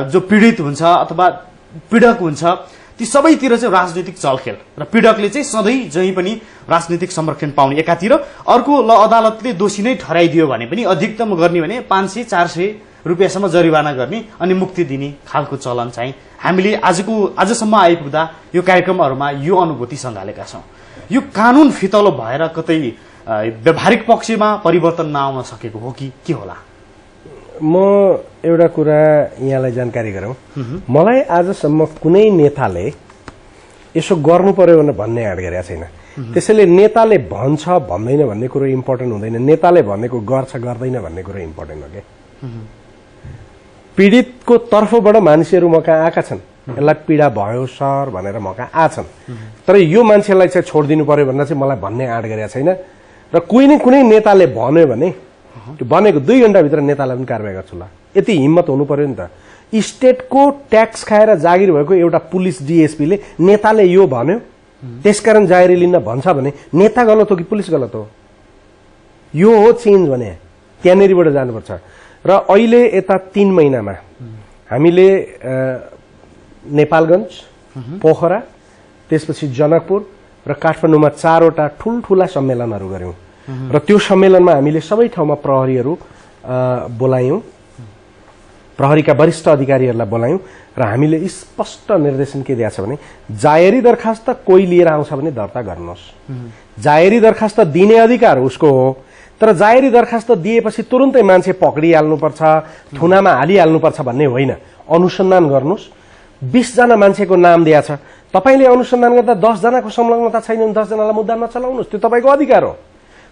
A: जो पीडित हुन्छ अथवा पीडक हुन्छ, ती सबैतिर चाहिँ राजनीतिक चलखेल र पीडकले चाहिँ सधैँ जहीँ पनि राजनीतिक संरक्षण पाउने एकातिर, अर्को ल अदालतले दोषी नै ठहराइदियो भने पनि अधिकतम गर्ने भने 500-400 रुपियाँसम्म जरिवाना गर्ने अनि मुक्ति दिने खालको चलन चाहिँ हामीले आजसम्म आइपुग्दा यो कार्यक्रमहरूमा यो अनुभूति सँगालेका छौँ। यो कानुन फितलो भएर कतै व्यावहारिक पक्षमा परिवर्तन नआउन सकेको हो कि के होला?
B: म एउटा कुरा यहाँलाई जानकारी गरौँ, मलाई आजसम्म कुनै नेताले यसो गर्नु पर्यो भनेर भन्ने आँट गरेको छैन। त्यसैले नेताले भन्छ भन्दैन भन्ने कुरो इम्पोर्टेन्ट हुँदैन, नेताले भनेको गर्छ गर्दैन भन्ने कुरो इम्पोर्टेन्ट हो क्या। पीडितको तर्फबाट मान्छेहरू म कहाँ आएका छन्, यसलाई पीडा भयो सर भनेर म कहाँ आछन्, तर यो मान्छेलाई चाहिँ छोडिदिनु पर्यो भनेर चाहिँ मलाई भन्ने आँट गरेको छैन। र कुनै नेताले भन्यो भने त्यो भनेको 2 घण्टाभित्र नेतालाई पनि कारवाही गर्छु ल, यति हिम्मत हुनु पर्यो नि त। स्टेटको ट्याक्स खाएर जागिर भएको एउटा पुलिस डिएसपीले नेताले यो भन्यो त्यसकारण जाहेरी लिन भन्छ भने नेता गलत हो कि पुलिस गलत हो? यो हो चेन्ज भने, त्यहाँनिरबाट जानुपर्छ। र अहिले यता 3 महिनामा हामीले नेपालगञ्ज, पोखरा, त्यसपछि जनकपुर र काठमाडौँमा 4वटा ठुल्ठुला सम्मेलनहरू गर्यौं। र त्यो सम्मेलनमा हामीले सबै ठाउँमा प्रहरीहरू बोलायौं, प्रहरीका वरिष्ठ अधिकारीहरूलाई बोलायौं र हामीले स्पष्ट निर्देशन के दिएको छ भने जाहेरी दरखास्त कोही लिएर आउँछ भने दर्ता गर्नुहोस्। जाहेरी दरखास्त दिने अधिकार उसको हो, तर जाहेरी दरखास्त दिएपछि तुरुन्तै मान्छे पक्डिहाल्नुपर्छ, थुनामा हालिहाल्नुपर्छ भन्ने होइन। अनुसन्धान गर्नुहोस्। 20 जना मान्छेको नाम दिएको छ, तपाईले अनुसन्धान गर्दा 10 जनाको संलग्नता छैन भने 10 जनालाई मुद्दा नचलाउनुहोस्, त्यो तपाईको अधिकार हो।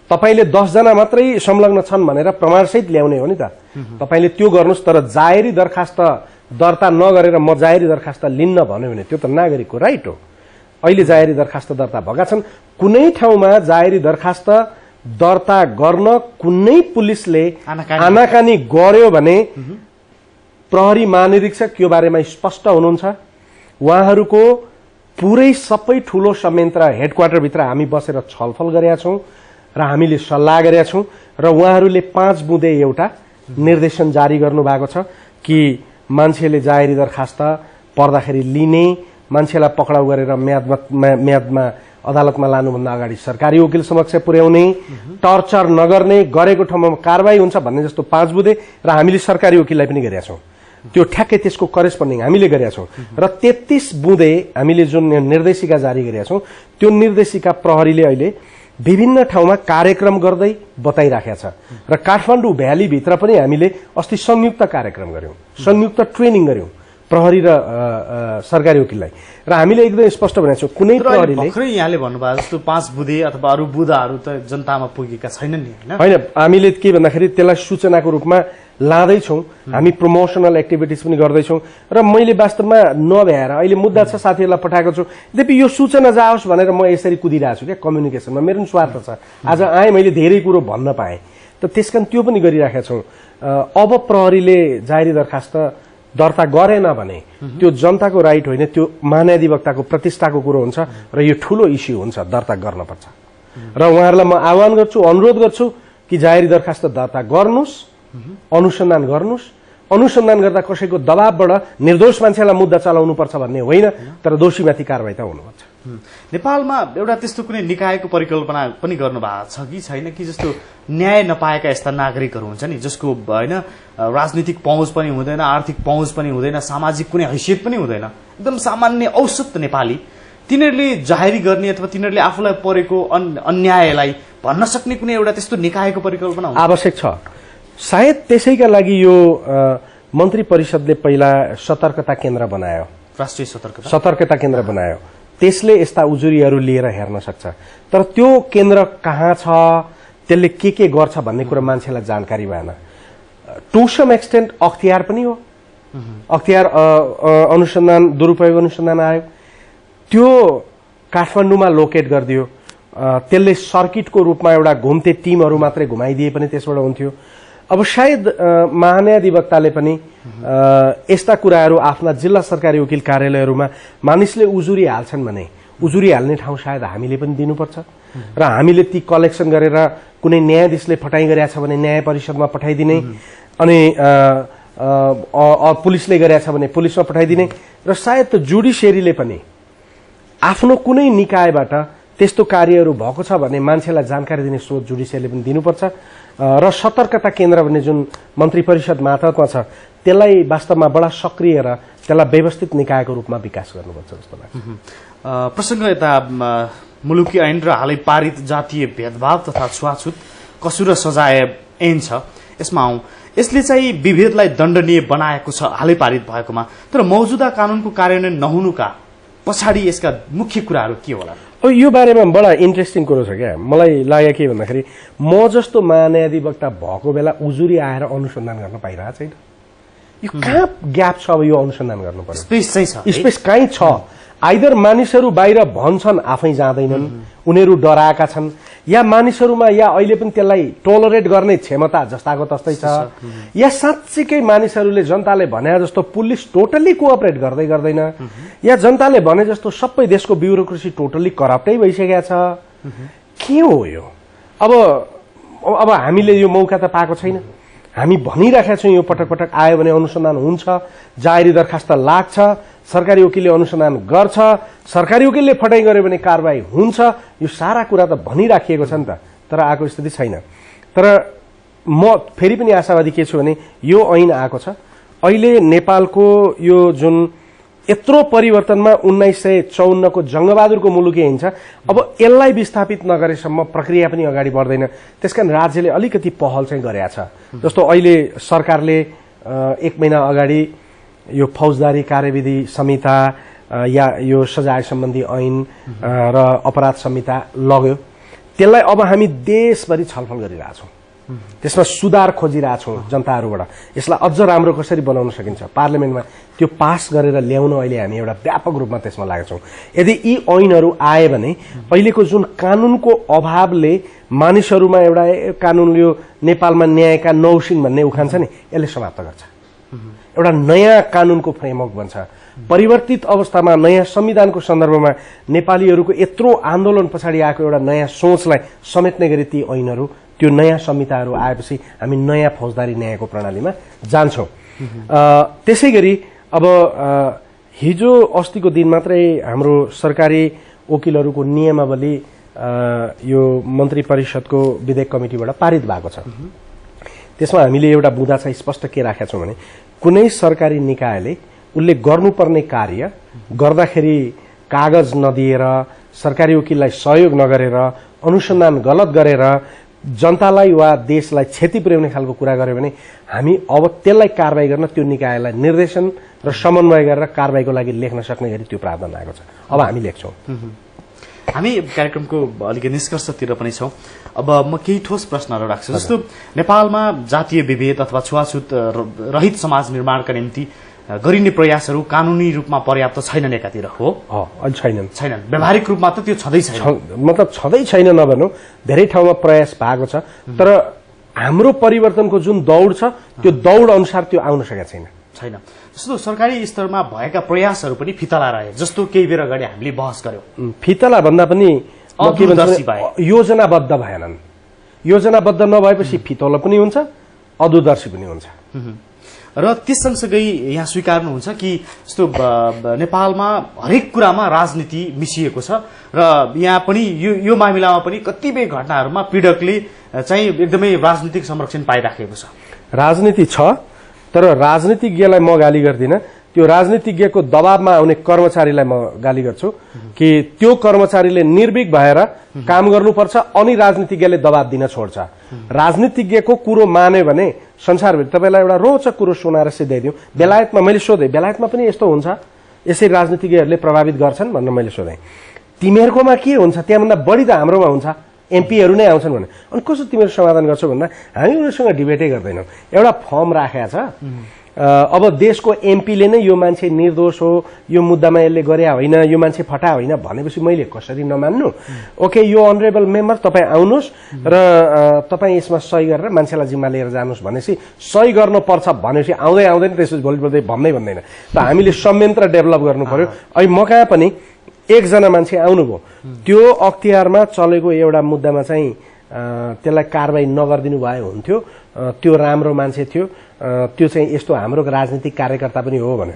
B: तपाईले 10 जना मात्रै संलग्न छन् भनेर प्रमाणसहित ल्याउने हो नि त, तपाईले त्यो गर्नुहोस्। तर जाहेरी दरखास्त दर्ता नगरेर म जाहेरी दरखास्त लिन्न भन्यो भने त्यो त नागरिकको राइट हो। अहिले जाहेरी दरखास्त दर्ता भएका छन्। कुनै ठाउँमा जाहेरी दरखास्त दर्ता गर्न कुनै पुलिसले आनाकानी गर्यो भने प्रहरी महानिरीक्षक यो बारेमा स्पष्ट हुनुहुन्छ। उहाँहरूको पुरै सबै ठूलो संयन्त्र हेडक्वार्टर भित्र हामी बसेर छलफल गरेका छौं र हामीले सल्लाह गरेका छौं र उहाँहरूले 5 बुँदे एउटा निर्देशन जारी गर्नु भएको छ कि मान्छेले जाहेरी दरखास्त पर्दाखेरि लिने, मान्छेलाई पक्राउ गरेर म्यादमा अदालतमा लानुभन्दा अगाडि सरकारी वकिल समक्ष पुर्याउने, टर्चर नगर्ने, गरेको ठाउँमा कारबाही हुन्छ भन्ने जस्तो 5 बुँदे र हामीले सरकारी वकिललाई पनि गरेका छौं। त्यो ठ्याक्कै त्यसको करेस्पोन्डिङ हामीले गरेका छौं र 33 बुँदे हामीले जुन निर्देशिका जारी गरेका छौं त्यो निर्देशिका प्रहरीले अहिले विभिन्न ठाउँमा कार्यक्रम गर्दै बताइराखेको छ र काठमाडौँ भ्याली भित्र पनि हामीले अस्ति संयुक्त कार्यक्रम गर्यौं, संयुक्त ट्रेनिङ गर्यौं। प्रहरी र सरकारी वकिललाई। र हामीले एकदम स्पष्ट भनेको छौँ कुनै प्रहरीले
A: भर्खरै यहाँले भन्नुभयो जस्तो 5 बुँदे अथवा अरू बुँदाहरू त जनतामा पुगेका छैनन् नि हैन।
B: होइन, हामीले के भन्दाखेरि त्यसलाई सूचनाको रूपमा लाँदैछौँ, हामी प्रमोसनल एक्टिभिटिज पनि गर्दैछौँ। र मैले वास्तवमा नभ्याएर अहिले मुद्दा छ साथीहरूलाई पठाएको छु, यद्यपि यो सूचना जाओस् भनेर म यसरी कुदिरहेको छु क्या कम्युनिकेसनमा। मेरो पनि स्वार्थ छ, आज आएँ मैले धेरै कुरो भन्न पाएँ, त त्यसकारण त्यो पनि गरिराखेका छौँ। अब प्रहरीले जाहेरी दरखास्त दर्ता गरेन भने त्यो जनताको राइट होइन, त्यो महाधिवक्ताको प्रतिष्ठाको कुरो हुन्छ र यो ठुलो इस्यु हुन्छ, दर्ता गर्नुपर्छ। र उहाँहरूलाई म आह्वान गर्छु, अनुरोध गर्छु कि जाहेरी दरखास्त दर्ता गर्नुहोस्, अनुसन्धान गर्नुहोस्। अनुसन्धान गर्दा कसैको दबावबाट निर्दोष मान्छेलाई मुद्दा चलाउनुपर्छ भन्ने होइन, तर दोषीमाथि कारवाही त हुनुपर्छ।
A: नेपालमा एउटा त्यस्तो कुनै निकायको परिकल्पना पनि गर्नुभएको छ कि छैन कि जस्तो न्याय नपाएका यस्ता नागरिकहरू हुन्छ नि, जसको होइन राजनीतिक पहुँच पनि हुँदैन, आर्थिक पहुँच पनि हुँदैन, सामाजिक कुनै हैसियत पनि हुँदैन, एकदम सामान्य औसत नेपाली, तिनीहरूले जाहेरी गर्ने अथवा तिनीहरूले आफूलाई परेको अन्यायलाई भन्न सक्ने कुनै एउटा त्यस्तो निकायको परिकल्पना
B: आवश्यक छ। सायद त्यसैका लागि यो मन्त्री परिषदले पहिला सतर्कता केन्द्र बनायो,
A: राष्ट्रिय
B: सतर्कता केन्द्र बनायो। त्यसले यस्ता उजुरीहरू लिएर हेर्न सक्छ, तर त्यो केन्द्र कहाँ छ, त्यसले के गर्छ भन्ने कुरा मान्छेलाई जानकारी भएन। टु सम एक्सटेन्ट अख्तियार पनि हो, अख्तियार अनुसन्धान दुरुपयोग अनुसन्धान आयोग, त्यो काठमाडौँमा लोकेट गरिदियो, त्यसले सर्किटको रूपमा एउटा घुम्ते टिमहरू मात्रै घुमाइदिए पनि त्यसबाट हुन्थ्यो। अब सायद महान्याधिवक्ताले पनि यस्ता कुराहरू आफ्ना जिल्ला सरकारी वकिल कार्यालयहरूमा मानिसले उजुरी हाल्छन् भने उजुरी हाल्ने ठाउँ सायद हामीले पनि दिनुपर्छ र हामीले ती कलेक्सन गरेर कुनै न्यायाधीशले फटाई गरेछ भने न्याय परिषदमा पठाइदिने, अनि पुलिसले गरेछ भने पुलिसमा पठाइदिने, र सायद जुडिसियरीले पनि आफ्नो कुनै निकायबाट त्यस्तो कार्यहरू भएको छ भने मान्छेलाई जानकारी दिने स्रोत जुडिसियरले पनि दिनुपर्छ। र सतर्कता केन्द्र भन्ने जुन मन्त्री परिषद मातहतमा छ त्यसलाई वास्तवमा बडा सक्रिय र त्यसलाई व्यवस्थित निकायको रूपमा विकास गर्नुपर्छ जस्तो लाग्छ।
A: प्रसङ्ग यता मुलुकी ऐन र हालै पारित जातीय भेदभाव तथा छुवाछुत कसुर सजाय ऐन छ, यसमा आउँ। यसले चाहिँ विभेदलाई दण्डनीय बनाएको छ हालै पारित भएकोमा, तर मौजुदा कानूनको कार्यान्वयन नहुनुका पछाडि यसका मुख्य कुराहरू के होला?
B: यो बारेमा बडा इन्ट्रेस्टिङ कुरो छ क्या। मलाई लाग्यो के भन्दाखेरि म जस्तो महान्याधिवक्ता भएको बेला उजुरी आएर अनुसन्धान गर्न पाइरहेको छैन। यो कहाँ ग्याप छ? अब यो अनुसन्धान गर्नु पर्यो,
A: स्पेस चाहिँ छ,
B: स्पेस कहीँ छ। आइदर मानिसहरू बाहिर भन्छन् आफै जाँदैनन्, उनीहरू डराएका छन्, या मानिसहरूमा या अहिले पनि त्यसलाई टोलरेट गर्ने क्षमता जस्ताको तस्तै छ, या साँच्चीकै मानिसहरूले जनताले भने जस्तो पुलिस टोटल्ली कोअपरेट गर्दैन, या जनताले भने जस्तो सबै देशको ब्युरोक्रेसी टोटल्ली करप्टै भइसकेको छ। के हो यो? अब हामीले यो मौका त पाएको छैन। हामी भनिराखेका छौँ यो पटक पटक आयो भने अनुसन्धान हुन्छ, जाहेरी दरखास्त लाग्छ, सरकारी वकिलले अनुसन्धान गर्छ, सरकारी वकिलले फटाइ गर्यो भने कारबाही हुन्छ। यो सारा कुरा त भनिराखिएको छ नि त, तर आएको स्थिति छैन। तर म फेरि पनि आशावादी के छु भने यो ऐन आएको छ, अहिले नेपालको यो जुन यत्रो परिवर्तनमा 1954 को जंगबहादुरको मुलुकी ऐन छ, अब यसलाई विस्थापित नगरेसम्म प्रक्रिया पनि अगाडि बढ्दैन। त्यसकारण राज्यले अलिकति पहल चाहिँ गरेको छ। जस्तो अहिले सरकारले 1 महिना अगाडि यो फौजदारी कार्यविधि संहिता या यो सजाय सम्बन्धी ऐन र अपराध संहिता लग्यो। त्यसलाई अब हामी देशभरि छलफल गरिरहेछौँ, त्यसमा सुधार खोजिरहेछौँ जनताहरूबाट। यसलाई अझ राम्रो कसरी बनाउन सकिन्छ पार्लियामेन्टमा त्यो पास गरेर ल्याउन अहिले हामी एउटा व्यापक रूपमा त्यसमा लागेका छौँ। यदि यी ऐनहरू आए भने अहिलेको जुन कानुनको अभावले मानिसहरूमा एउटा कानुन यो नेपालमा न्यायका नौसिन भन्ने उखान छ नि, यसले समाप्त गर्छ। एउटा नयाँ कानुनको फ्रेमवर्क बन्छ। परिवर्तित अवस्थामा नयाँ संविधानको सन्दर्भमा नेपालीहरूको यत्रो आन्दोलन पछाडि आएको एउटा नयाँ सोचलाई समेट्ने गरी ती ऐनहरू, त्यो नयाँ संहिताहरू आएपछि हामी नयाँ फौजदारी न्यायको प्रणालीमा जान्छौँ। त्यसै गरी अब हिजो अस्तिको दिन मात्रै हाम्रो सरकारी वकिलहरूको नियमावली यो मन्त्री परिषदको विधेयक कमिटीबाट पारित भएको छ। त्यसमा हामीले एउटा बुँदा चाहिँ स्पष्ट के राखेका छौँ भने कुनै सरकारी निकायले उसले गर्नुपर्ने कार्य गर्दाखेरि कागज नदिएर, सरकारी वकिललाई सहयोग नगरेर, अनुसन्धान गलत गरेर जनतालाई वा देशलाई क्षति पुर्याउने खालको कुरा गर्यो भने हामी अब त्यसलाई कारबाही गर्न त्यो निकायलाई निर्देशन र समन्वय गरेर कारबाहीको लागि लेख्न सक्ने गरी त्यो प्रावधान आएको छ। अब हामी लेख्छौँ।
A: हामी कार्यक्रमको अलिकति निष्कर्षतिर पनि छौँ। अब म केही ठोस प्रश्नहरू राख्छु। जस्तो नेपालमा जातीय विभेद अथवा छुवाछुत रहित समाज निर्माणका निम्ति गरिने प्रयासहरू कानुनी रूपमा पर्याप्त छैनन् एकातिर हो?
B: अहिले
A: छैनन्। व्यावहारिक रूपमा त त्यो छँदै छैन,
B: मतलब छँदै छैन नभनौँ, धेरै ठाउँमा प्रयास भएको छ, तर हाम्रो परिवर्तनको जुन दौड छ त्यो दौड अनुसार त्यो आउन सकेको छैन।
A: जस्तो सरकारी स्तरमा भएका प्रयासहरू पनि फितला रहे, जस्तो केही बेर अगाडि हामीले बहस गर्यौं।
B: फितला भन्दा पनि योजनाबद्ध भएनन्। योजनाबद्ध नभएपछि फितलो पनि हुन्छ, अदूरदर्शी पनि हुन्छ।
A: र त्यस सँगसँगै यहाँ स्वीकार्नुहुन्छ कि जस्तो नेपालमा हरेक कुरामा राजनीति मिसिएको छ र यहाँ पनि यो मामिलामा पनि कतिपय घटनाहरूमा पीडकले चाहिँ एकदमै राजनीतिक संरक्षण पाइराखेको छ।
B: राजनीति छ, तर राजनीतिज्ञलाई म गाली गर्दिनँ, त्यो राजनीतिज्ञको दबावमा आउने कर्मचारीलाई म गाली गर्छु कि त्यो कर्मचारीले निर्भीक भएर काम गर्नुपर्छ अनि राजनीतिज्ञले दबाव दिन छोड्छ। राजनीतिज्ञको कुरो मान्यो भने संसारभरि तपाईँलाई एउटा रोचक कुरो सुनाएर सिध्याइदिउँ। बेलायतमा मैले सोधेँ, बेलायतमा पनि यस्तो हुन्छ, यसरी राजनीतिज्ञहरूले प्रभावित गर्छन् भनेर मैले सोधेँ। तिमीहरूकोमा के हुन्छ, त्यहाँभन्दा बढी त हाम्रोमा हुन्छ, एमपीहरू नै आउँछन् भने। अनि कसो तिमीहरू समाधान गर्छौ भन्दा हामी उनीहरूसँग डिबेटै गर्दैनौँ। एउटा फर्म राखेको छ, अब देशको एमपीले नै यो मान्छे निर्दोष हो, यो मुद्दामा यसले गरे होइन, यो मान्छे फटा होइन भनेपछि मैले कसरी नमान्नु? ओके, यो अनरेबल मेम्बर तपाईँ आउनुहोस् र तपाईँ यसमा सही गरेर मान्छेलाई जिम्मा लिएर जानुहोस् भनेपछि सही गर्नुपर्छ भनेपछि आउँदै आउँदैन, त्यसपछि भोलि बोल्दै भन्दैन। त हामीले संयन्त्र डेभलप गर्नु पर्यो। अहिले म कहाँ पनि एकजना मान्छे आउनुभयो, त्यो अख्तियारमा चलेको एउटा मुद्दामा चाहिँ त्यसलाई कारबाही नगरिदिनु भए हुन्थ्यो, त्यो राम्रो मान्छे थियो, त्यो चाहिँ यस्तो हाम्रो राजनीतिक कार्यकर्ता पनि हो भने।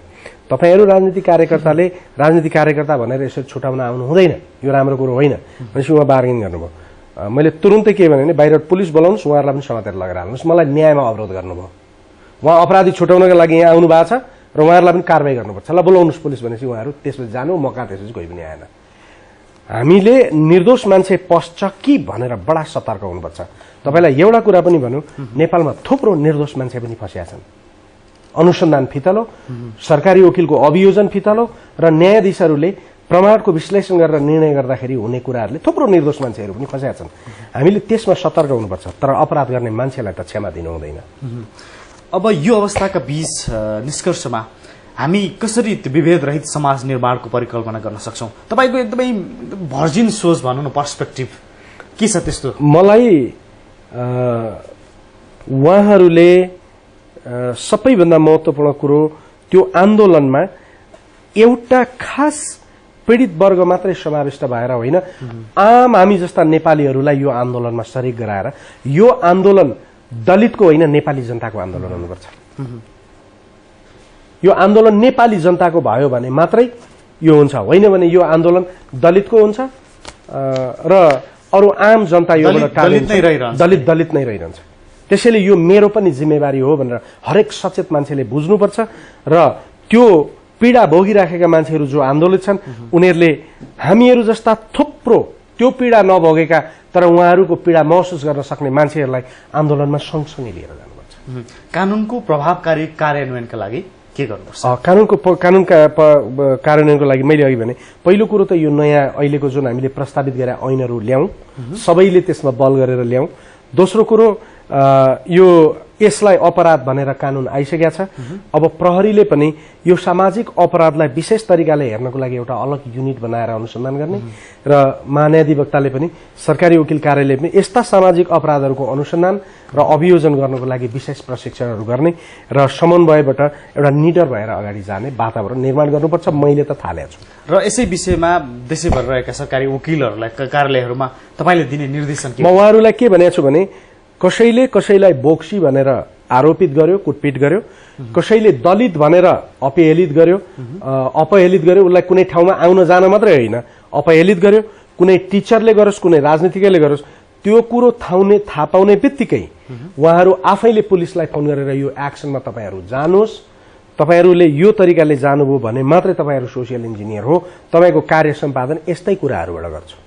B: तपाईँहरू राजनीतिक कार्यकर्ता भनेर यसरी छुटाउन आउनु हुँदैन, यो राम्रो कुरो होइन भनेपछि उहाँ बार्गेन गर्नुभयो। मैले तुरुन्तै के भने बाहिर पुलिस बोलाउनुहोस्, उहाँहरूलाई पनि समातेर लगेर हाल्नुहोस्, मलाई न्यायमा अवरोध गर्नुभयो। उहाँ अपराधी छुटाउनका लागि यहाँ आउनु भएको छ र उहाँहरूलाई पनि कारबाही गर्नुपर्छ, ल बोलाउनुहोस् पुलिस भनेपछि उहाँहरू त्यसपछि जानु, म कहाँ त्यसपछि कोही पनि आएन। हामीले निर्दोष मान्छे पस्छ कि भनेर बडा सतर्क हुनुपर्छ। तपाईँलाई एउटा कुरा पनि भनौँ, नेपालमा थुप्रो निर्दोष मान्छे पनि फँसिया छन्। अनुसन्धान फितलो, सरकारी वकिलको अभियोजन फितलो र न्यायाधीशहरूले प्रमाणको विश्लेषण गरेर निर्णय गर्दाखेरि हुने कुराहरूले थुप्रो निर्दोष मान्छेहरू पनि फँसिया छन्। हामीले त्यसमा सतर्क हुनुपर्छ, तर अपराध गर्ने मान्छेलाई त क्षमा दिनु हुँदैन।
A: अब यो अवस्थाका बीच निष्कर्षमा हामी कसरी विभेद रहित समाज निर्माणको परिकल्पना गर्न सक्छौँ? तपाईँको एकदमै भर्जिन सोच भनौँ न, पर्सपेक्टिभ के छ त्यस्तो?
B: मलाई उहाँहरूले सबैभन्दा महत्त्वपूर्ण कुरो त्यो आन्दोलनमा एउटा खास पीडित वर्ग मात्रै समाविष्ट भएर होइन, आम हामी जस्ता नेपालीहरूलाई यो आन्दोलनमा सरिक गराएर यो आन्दोलन दलितको होइन नेपाली जनताको आन्दोलन हुनुपर्छ। यो आन्दोलन नेपाली जनताको भयो भने मात्रै यो हुन्छ, होइन भने यो आन्दोलन दलितको हुन्छ र अरू आम जनता यो दलित नै रहिरहन्छ। त्यसैले यो मेरो पनि जिम्मेवारी हो भनेर हरेक सचेत मान्छेले बुझ्नुपर्छ र त्यो पीडा भोगिराखेका मान्छेहरू जो आन्दोलित छन् उनीहरूले हामीहरू जस्ता थुप्रो त्यो पीडा नभोगेका तर उहाँहरूको पीडा महसुस गर्न सक्ने मान्छेहरूलाई आन्दोलनमा सँगसँगै लिएर जानुपर्छ।
A: कानुनको प्रभावकारी कार्यान्वयनका लागि के गर्नुपर्छ?
B: कानुनका कार्यान्वयनको लागि मैले अघि भने पहिलो कुरो त यो नयाँ अहिलेको जुन हामीले प्रस्तावित गरेर ऐनहरू ल्याउँ, सबैले त्यसमा बल गरेर ल्याउँ। दोस्रो कुरो यो यसलाई अपराध भनेर कानुन आइसकेको छ। अब प्रहरीले पनि यो सामाजिक अपराधलाई विशेष तरिकाले हेर्नको लागि एउटा अलग युनिट बनाएर अनुसन्धान गर्ने र महान्यायाधिवक्ताले पनि सरकारी वकिल कार्यालयले पनि यस्ता सामाजिक अपराधहरूको अनुसन्धान र अभियोजन गर्नको लागि विशेष प्रशिक्षणहरू गर्ने र समन्वयबाट एउटा निडर भएर अगाडि जाने वातावरण निर्माण गर्नुपर्छ। मैले त थालेको छु
A: र यसै विषयमा देशैभर रहेका सरकारी वकिलहरूलाई कार्यालयहरूमा तपाईँले दिने निर्देशन के?
B: म उहाँहरूलाई के भनेको छु भने कसैले कसैलाई बोक्सी भनेर आरोपित गर्यो, कुटपिट गर्यो, कसैले दलित भनेर अपहेलित गर्यो, उसलाई कुनै ठाउँमा आउन जान मात्रै होइन अपहेलित गर्यो, कुनै टिचरले गरोस् कुनै राजनीतिज्ञले गरोस्, त्यो कुरो थाहा पाउने बित्तिकै उहाँहरू आफैले पुलिसलाई फोन गरेर यो एक्सनमा तपाईँहरू जानुहोस्, तपाईँहरूले यो तरिकाले जानुभयो भने मात्रै तपाईँहरू सोसियल इन्जिनियर हो, तपाईँको कार्य सम्पादन यस्तै कुराहरूबाट गर्छु।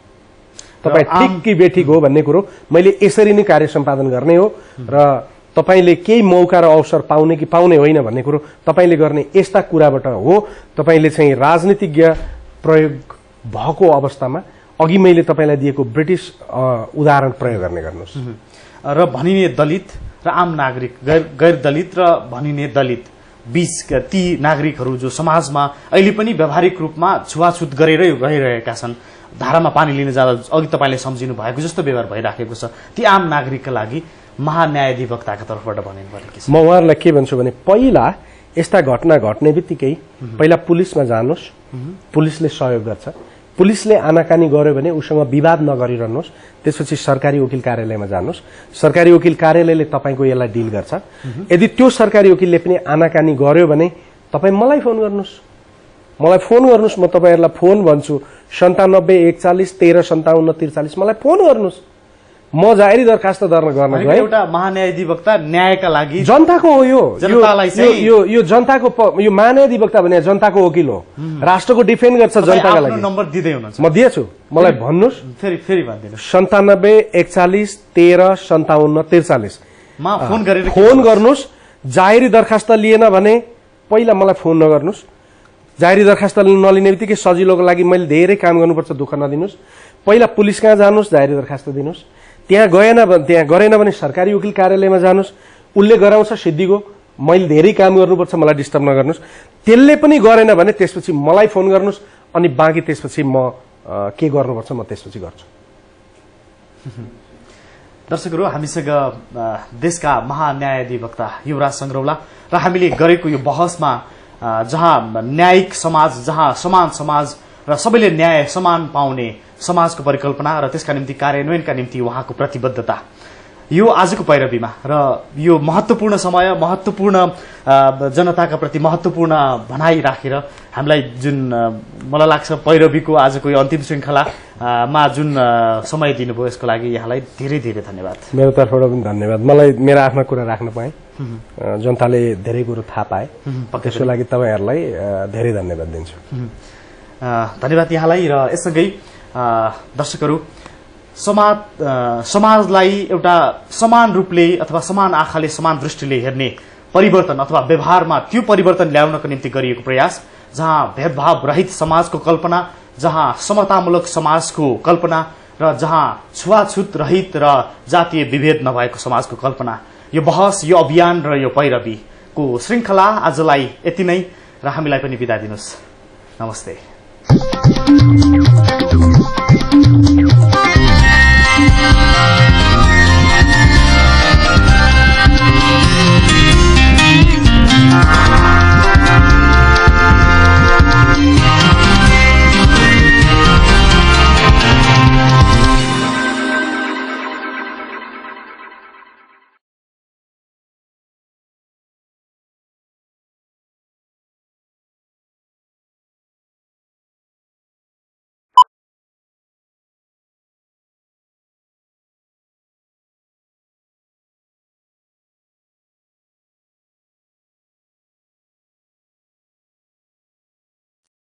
B: तपाईँ ठिक कि बेठिक हो भन्ने कुरो मैले यसरी नै कार्य सम्पादन गर्ने हो र तपाईले केही मौका र अवसर पाउने कि पाउने होइन भन्ने कुरो तपाईले गर्ने यस्ता कुराबाट हो। तपाईले चाहिँ राजनीतिज्ञ प्रयोग भएको अवस्थामा अघि मैले तपाईलाई दिएको ब्रिटिश उदाहरण प्रयोग गर्ने गर्नुहोस्।
A: र भनिने दलित र आम नागरिक गैर दलित र भनिने दलित बीच ती नागरिकहरू जो समाजमा अहिले पनि व्यावहारिक रूपमा छुवाछुत गरेरै गइरहेका छन्, धारामा पानी लिन जाँदा अघि तपाईले सम्झिनु भएको जस्तो व्यवहार भइराखेको छ, ती आम नागरिकका लागि महान्यायाधिवक्ताका तर्फबाट भनिनु पर्ने के छ?
B: म उहाँहरूलाई के भन्छु भने पहिला यस्ता घटना घट्ने बित्तिकै पहिला पुलिसमा जानुहोस्, पुलिसले सहयोग गर्छ। पुलिसले आनाकानी गर्यो भने उसँग विवाद नगरिरहनुहोस्, त्यसपछि सरकारी वकिल कार्यालयमा जानुहोस्, सरकारी वकिल कार्यालयले तपाईको यसलाई डिल गर्छ। यदि त्यो सरकारी वकिलले पनि आनाकानी गर्यो भने तपाईँ मलाई फोन गर्नुहोस्, म तपाईहरुलाई फोन भन्छु 97 41 13 57 43 मलाई फोन गर्नुहोस्। म जाहेरी दरखास्त गर्न गए।
A: एउटा महान्यायाधिवक्ता न्यायका लागि
B: जनताको हो, यो जनताको, यो महान्यायाधिवक्ता भने जनताको वकिल हो, राष्ट्रको डिफेन्ड गर्छ जनताका लागि।
A: नम्बर दिदै हुनुहुन्छ,
B: म दिएछु, मलाई भन्नुस्
A: फेरि भनिदिनुस्।
B: 97 41 13 57 43
A: मा फोन गरेर
B: फोन गर्नुस्। जाहेरी दरखास्त लिएन भने पहिला मलाई फोन नगर्नुस्। जाहेरी दरखास्त नलिने बित्तिकै सजिलोको लागि मैले धेरै काम गर्नुपर्छ, दुःख नदिनुस्। पहिला पुलिस कहाँ जानुस्, जाहेरी दरखास्त दिनुस्। त्यहाँ गरेन भने सरकारी वकिल कार्यालयमा जानुस्, उसले गराउँछ सिद्धिको, मैले धेरै काम गर्नुपर्छ, मलाई डिस्टर्ब नगर्नुस्। त्यसले पनि गरेन भने त्यसपछि मलाई फोन गर्नुस्, अनि बाँकी त्यसपछि म के गर्नुपर्छ म त्यसपछि गर्छु।
A: दर्शकहरू, हामीसँग देशका महान्यायाधिवक्ता युवराज सङ्ग्रौला र हामीले गरेको यो बहसमा जहाँ न्यायिक समाज, जहाँ समान समाज र सबैले न्याय समान पाउने समाजको परिकल्पना र त्यसका निम्ति कार्यान्वयनका निम्ति उहाँको प्रतिबद्धता, यो आजको पैरवीमा र यो महत्त्वपूर्ण समय, महत्त्वपूर्ण जनताका प्रति महत्त्वपूर्ण भनाइ राखेर हामीलाई जुन मलाई लाग्छ पैरवीको आजको यो अन्तिम श्रृङ्खलामा जुन समय दिनुभयो यसको लागि यहाँलाई धेरै धेरै धन्यवाद।
B: मेरो तर्फबाट पनि धन्यवाद। मलाई मेरा आफ्ना कुरा राख्न पाएँ, जनताले धेरै कुरो थाहा पाए, त्यसको लागि तपाईँहरूलाई धेरै धन्यवाद दिन्छु।
A: धन्यवाद यहाँलाई। र यससँगै दर्शकहरू, समाजलाई एउटा समान रूपले अथवा समान आँखाले, समान दृष्टिले हेर्ने परिवर्तन अथवा व्यवहारमा त्यो परिवर्तन ल्याउनको निम्ति गरिएको प्रयास, जहाँ भेदभाव रहित समाजको कल्पना, जहाँ समतामूलक समाजको कल्पना र जहाँ छुवाछुत रहित र जातीय विभेद नभएको समाजको कल्पना, यो बहस, यो अभियान र यो पैरवीको श्रृङ्खला आजलाई यति नै र हामीलाई पनि बिदा दिनुहोस्। नमस्ते।